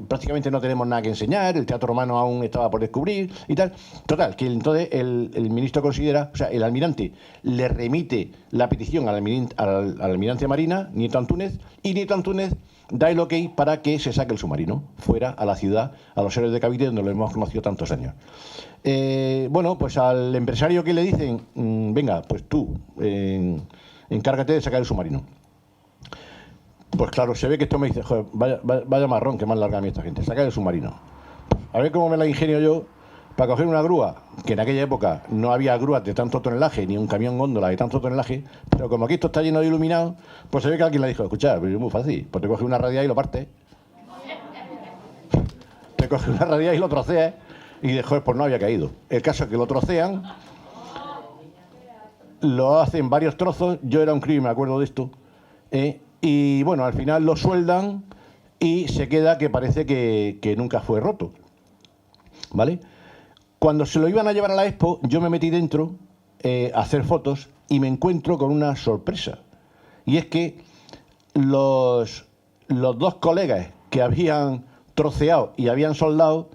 prácticamente no tenemos nada que enseñar, el teatro romano aún estaba por descubrir y tal. Total, que entonces el ministro considera, o sea, el almirante le remite la petición al almirante Marina, Nieto Antúnez, y Nieto Antúnez da el ok para que se saque el submarino fuera a la ciudad, a los héroes de Cavite, donde lo hemos conocido tantos años. Bueno, pues al empresario que le dicen, venga, pues tú, encárgate de sacar el submarino. Pues claro, se ve que esto me dice, joder, vaya marrón que más larga a mí esta gente, sacar el submarino. A ver cómo me la ingenio yo para coger una grúa, que en aquella época no había grúas de tanto tonelaje, ni un camión góndola de tanto tonelaje, pero como aquí esto está lleno de iluminado, pues se ve que alguien le dijo, escucha, pero es muy fácil, pues te coges una radial y lo partes. Te coges una radial y lo troceas, y de joder, pues no había caído. El caso es que lo trocean, lo hacen varios trozos, yo era un crío y me acuerdo de esto, y bueno, al final lo sueldan y se queda que parece que nunca fue roto, ¿vale? Cuando se lo iban a llevar a la Expo, yo me metí dentro a hacer fotos y me encuentro con una sorpresa. Y es que los dos colegas que habían troceado y habían soldado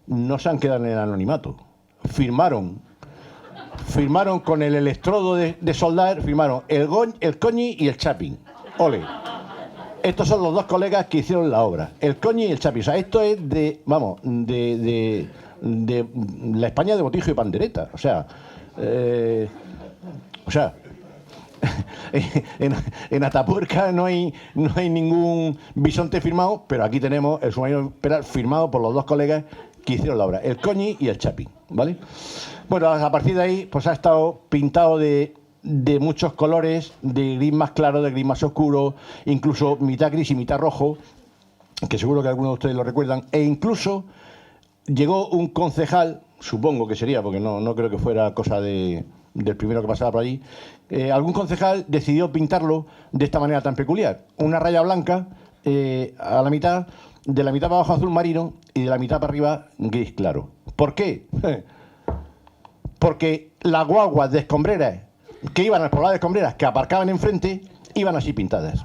no se han quedado en el anonimato. Firmaron con el electrodo de soldar, firmaron el Coñi y el Chapin. Ole. Estos son los dos colegas que hicieron la obra. El Coñi y el Chapin. O sea, esto es de la España de Botijo y Pandereta. O sea, en Atapuerca no hay ningún bisonte firmado, pero aquí tenemos el submarino Peral firmado por los dos colegas que hicieron la obra, el Coñi y el Chapin, ¿vale? Bueno, a partir de ahí pues ha estado pintado de muchos colores, de gris más claro, de gris más oscuro, incluso mitad gris y mitad rojo, que seguro que algunos de ustedes lo recuerdan, e incluso llegó un concejal, supongo que sería, porque no creo que fuera cosa del primero que pasaba por allí, algún concejal decidió pintarlo de esta manera tan peculiar. Una raya blanca a la mitad, de la mitad para abajo azul marino y de la mitad para arriba gris claro. ¿Por qué? Porque las guaguas de escombreras que iban al poblado de escombreras, que aparcaban enfrente, iban así pintadas.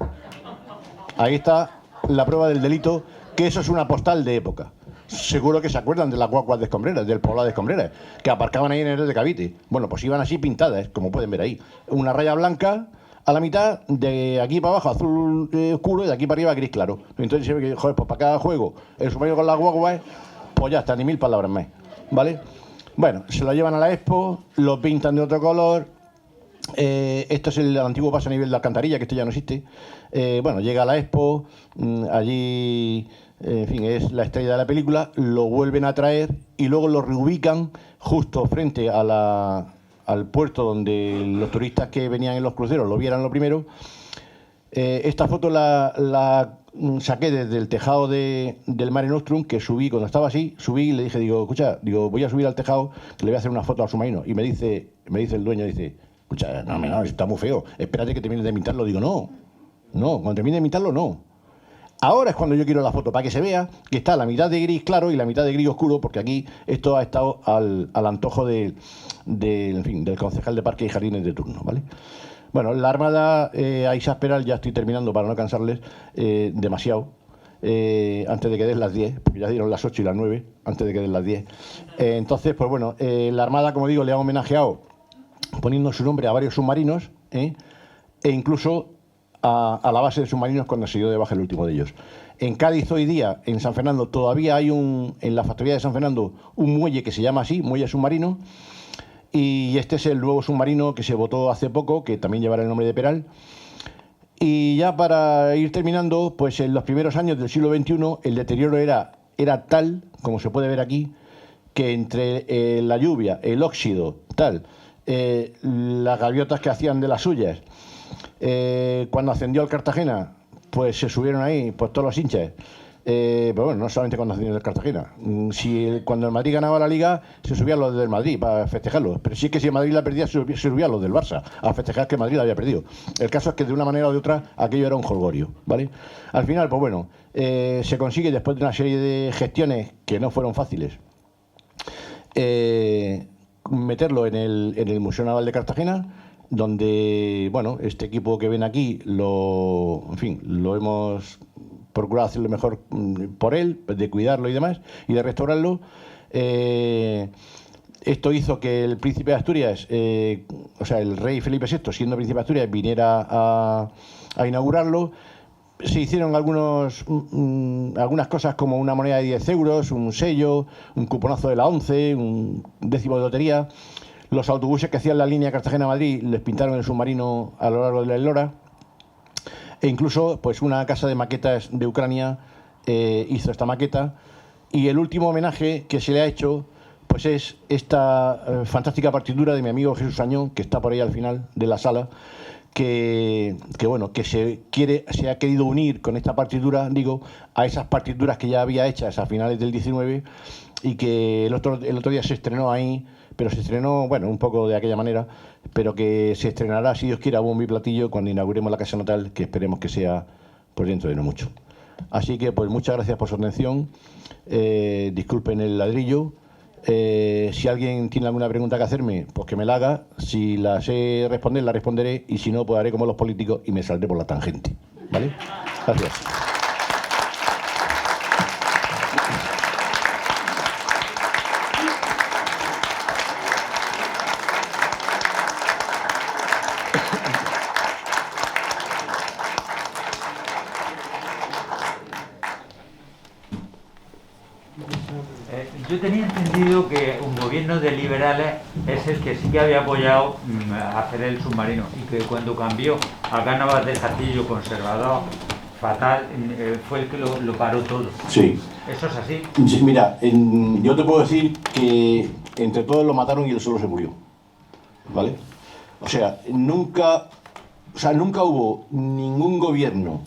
Ahí está la prueba del delito, que eso es una postal de época. Seguro que se acuerdan de las guaguas de Escombreras, del poblado de Escombreras, que aparcaban ahí en el de Cavite. Bueno, pues iban así pintadas, como pueden ver ahí. Una raya blanca a la mitad, de aquí para abajo azul oscuro y de aquí para arriba gris claro. Entonces se ve que, joder, pues para cada juego, el submarino con las guaguas, pues ya está, ni 1000 palabras más, ¿vale? Bueno, se lo llevan a la Expo, lo pintan de otro color. Esto es el antiguo paso a nivel de la alcantarilla, que esto ya no existe. Bueno, llega a la Expo, allí, en fin, es la estrella de la película, lo vuelven a traer y luego lo reubican justo frente al puerto donde los turistas que venían en los cruceros lo vieran lo primero. Esta foto la saqué desde el tejado del Mare Nostrum, que subí, cuando estaba así, subí y le dije, escucha, voy a subir al tejado, que le voy a hacer una foto al submarino. Y me dice el dueño, dice, escucha, no, está muy feo, espérate que termine de pintarlo. Digo, no, cuando termine de pintarlo, no. Ahora es cuando yo quiero la foto, para que se vea que está la mitad de gris claro y la mitad de gris oscuro, porque aquí esto ha estado al antojo en fin, del concejal de Parques y Jardines de turno, ¿vale? Bueno, la Armada, a Isa Peral, ya estoy terminando para no cansarles demasiado, antes de que den las 10, porque ya dieron las 8 y las 9, antes de que den las 10. Entonces, pues bueno, la Armada, como digo, le ha homenajeado poniendo su nombre a varios submarinos, e incluso a la base de submarinos cuando se dio de baja el último de ellos. En Cádiz hoy día, en San Fernando, todavía hay en la factoría de San Fernando un muelle que se llama así, muelle submarino, y este es el nuevo submarino que se votó hace poco, que también llevará el nombre de Peral. Y ya para ir terminando, pues en los primeros años del siglo XXI el deterioro era tal, como se puede ver aquí, que entre la lluvia, el óxido, las gaviotas que hacían de las suyas, cuando ascendió al Cartagena, pues se subieron ahí, pues todos los hinchas, pero bueno, no solamente cuando ascendió el Cartagena. Cuando el Madrid ganaba la Liga, se subían los del Madrid para festejarlo. Pero sí es que si el Madrid la perdía, se subían los del Barça a festejar que el Madrid la había perdido. El caso es que de una manera o de otra aquello era un jolgorio, ¿vale? Al final, pues bueno, se consigue después de una serie de gestiones que no fueron fáciles, meterlo en el Museo Naval de Cartagena, donde, bueno, este equipo que ven aquí, en fin, lo hemos procurado hacer lo mejor por él, de cuidarlo y demás, y de restaurarlo. Esto hizo que el príncipe de Asturias, o sea, el rey Felipe VI, siendo príncipe de Asturias, viniera a inaugurarlo. Se hicieron algunas cosas como una moneda de 10 euros, un sello, un cuponazo de la ONCE, un décimo de lotería. Los autobuses que hacían la línea Cartagena-Madrid les pintaron el submarino a lo largo del Lora. E incluso, pues, una casa de maquetas de Ucrania hizo esta maqueta. Y el último homenaje que se le ha hecho, pues, es esta fantástica partitura de mi amigo Jesús Añón, que está por ahí al final de la sala, que bueno, que se ha querido unir con esta partitura, digo, a esas partituras que ya había hechas a finales del 19 y que el otro día se estrenó ahí, pero se estrenó, bueno, un poco de aquella manera, pero que se estrenará, si Dios quiere, a bombo y platillo cuando inauguremos la Casa Natal, que esperemos que sea por dentro de no mucho. Así que, pues, muchas gracias por su atención. Disculpen el ladrillo. Si alguien tiene alguna pregunta que hacerme, pues que me la haga. Si la sé responder, la responderé. Y si no, pues haré como los políticos y me saldré por la tangente. ¿Vale? Gracias. Yo tenía entendido que un gobierno de liberales es el que sí que había apoyado hacer el submarino y que cuando cambió a Cánovas del Castillo, conservador, fatal, fue el que lo paró todo. Sí. ¿Eso es así? Sí, mira, yo te puedo decir que entre todos lo mataron y él solo se murió. ¿Vale? O sea, nunca hubo ningún gobierno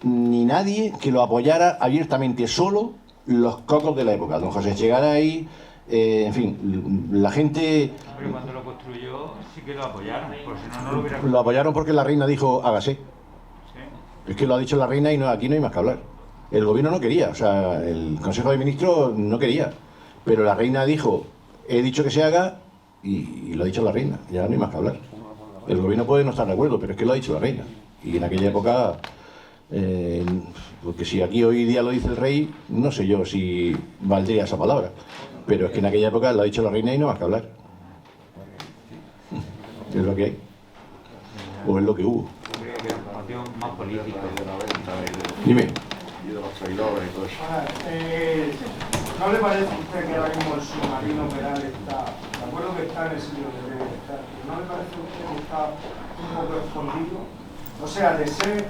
ni nadie que lo apoyara abiertamente, solo los cocos de la época. Don José Echegaray, en fin, la gente... Pero cuando lo construyó sí que lo apoyaron, porque si no, no lo hubiera... Lo apoyaron porque la reina dijo, hágase. Sí. Es que lo ha dicho la reina y aquí no hay más que hablar. El gobierno no quería, o sea, el Consejo de Ministros no quería. Pero la reina dijo, he dicho que se haga y lo ha dicho la reina, ya no hay más que hablar. El gobierno puede no estar de acuerdo, pero es que lo ha dicho la reina. Y en aquella época... porque si aquí hoy día lo dice el rey, no sé yo si valdría esa palabra, pero es que en aquella época lo ha dicho la reina y no más que hablar. Es lo que hay, o es lo que hubo. Creo que era un motivo más político. Dime. ¿No le parece a usted que ahora mismo el submarino Peral está, de acuerdo que está en el sitio donde debe estar, ¿no le parece a usted que está un poco escondido? O sea, de ser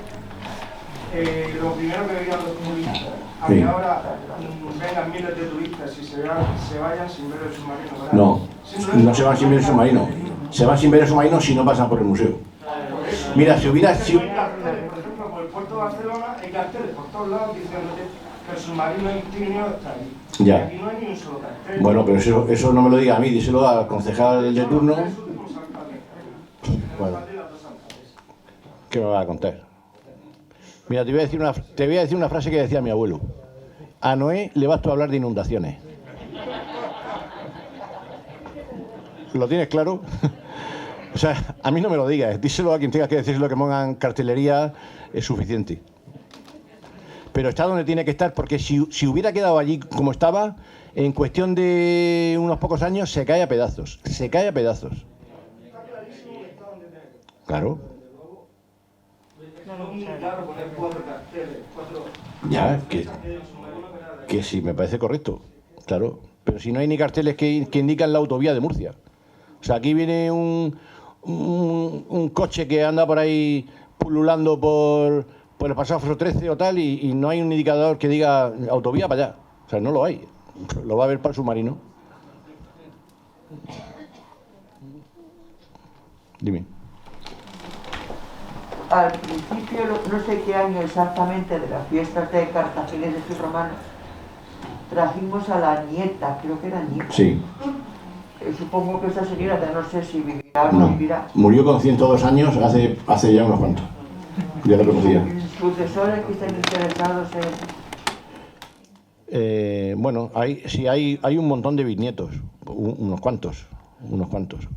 lo primero que veían los turistas, a que ahora vengan miles de turistas y se vayan sin ver el submarino Peral. No se van sin ver el submarino. Se van sin ver el submarino si no pasan por el museo. Mira, si hubiera... Por ejemplo, por el puerto de Barcelona hay carteles por todos lados diciéndote que el submarino insignia está ahí. Ya. Y aquí no hay ni un solo cartel. Bueno, pero eso no me lo diga a mí, díselo al concejal de turno. Bueno, ¿qué me va a contar? Mira, te voy a decir una frase que decía mi abuelo. A Noé le vas tú a hablar de inundaciones. ¿Lo tienes claro? O sea, a mí no me lo digas, díselo a quien tenga que decírselo, que pongan cartelería, es suficiente. Pero está donde tiene que estar, porque si hubiera quedado allí como estaba, en cuestión de unos pocos años se cae a pedazos. Se cae a pedazos. Claro. Ya, que sí, me parece correcto. Claro. Pero si no hay ni carteles que indican la autovía de Murcia. O sea, aquí viene un coche que anda por ahí pululando por el pasaje 13 o tal y no hay un indicador que diga autovía para allá. O sea, no lo hay. Lo va a ver para el submarino. Dime. al principio, no sé qué año exactamente, de las fiestas de cartagineses y romanos, trajimos a la nieta, creo que era nieta. Sí. Supongo que esa señora, ya no sé si vivirá o no No. vivirá. Murió con 102 años hace ya unos cuantos. Ya lo conocía. Sucesores que estén interesados en... Bueno, hay un montón de bisnietos, unos cuantos.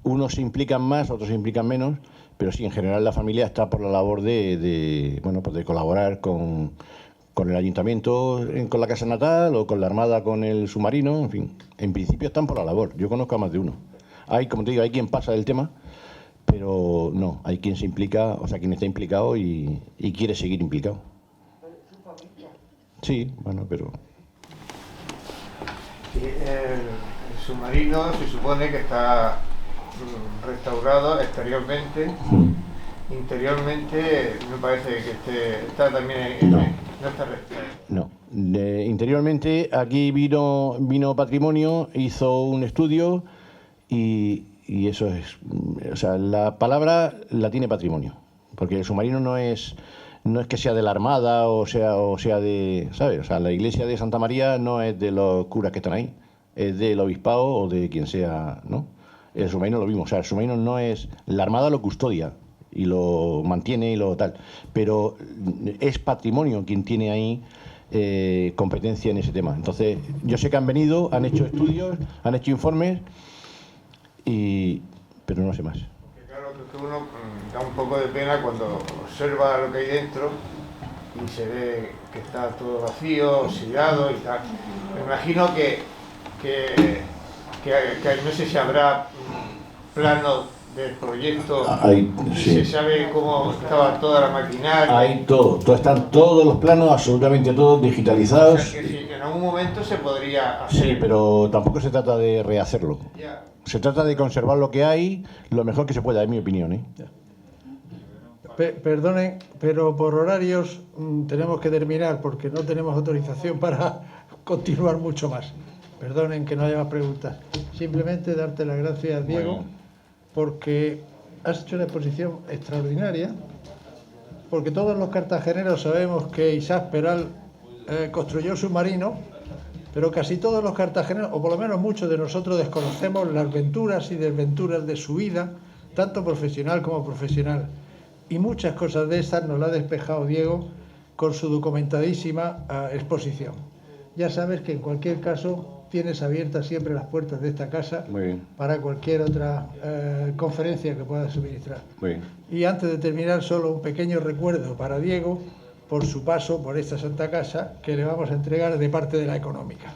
Unos se implican más, otros se implican menos, pero sí, en general la familia está por la labor de colaborar con el ayuntamiento, con la casa natal, o con la armada, con el submarino, en fin. En principio están por la labor. Yo conozco a más de uno. Como te digo, hay quien pasa del tema, pero no, hay quien se implica, o sea, quien está implicado y quiere seguir implicado. Sí, bueno, pero... Sí, el submarino se supone que está restaurado exteriormente. Interiormente me parece que está también No. no está restaurado. No. Interiormente aquí vino Patrimonio, hizo un estudio y eso es... O sea, la palabra la tiene Patrimonio, porque el submarino no es que sea de la Armada o sea de... ¿Sabes? O sea, la iglesia de Santa María no es de los curas que están ahí, es del obispado o de quien sea, ¿no? El submarino lo mismo, o sea, el submarino no es... La Armada lo custodia y lo mantiene y lo tal, pero es Patrimonio quien tiene ahí competencia en ese tema. Entonces, yo sé que han venido, han hecho estudios, han hecho informes, pero no sé más. Porque claro, que uno da un poco de pena cuando observa lo que hay dentro y se ve que está todo vacío, oxidado y tal. Me imagino que no sé si habrá planos del proyecto y Sí. se sabe cómo estaba toda la maquinaria. Hay están todos los planos, absolutamente todos O digitalizados. sea que si en algún momento se podría hacer. Sí, pero tampoco se trata de rehacerlo. Ya. Se trata de conservar lo que hay lo mejor que se pueda, en mi opinión, ¿eh? Perdonen, pero por horarios tenemos que terminar porque no tenemos autorización para continuar mucho más. Perdonen que no haya más preguntas. Simplemente darte las gracias, Diego, porque has hecho una exposición extraordinaria, porque todos los cartageneros sabemos que Isaac Peral construyó el submarino, pero casi todos los cartageneros, o por lo menos muchos de nosotros, desconocemos las venturas y desventuras de su vida, tanto profesional como profesional. Y muchas cosas de esas nos las ha despejado Diego con su documentadísima exposición. Ya sabes que en cualquier caso tienes abiertas siempre las puertas de esta casa Muy bien. para cualquier otra conferencia que puedas suministrar. Muy bien. Y antes de terminar, solo un pequeño recuerdo para Diego por su paso por esta Santa Casa que le vamos a entregar de parte de la Económica.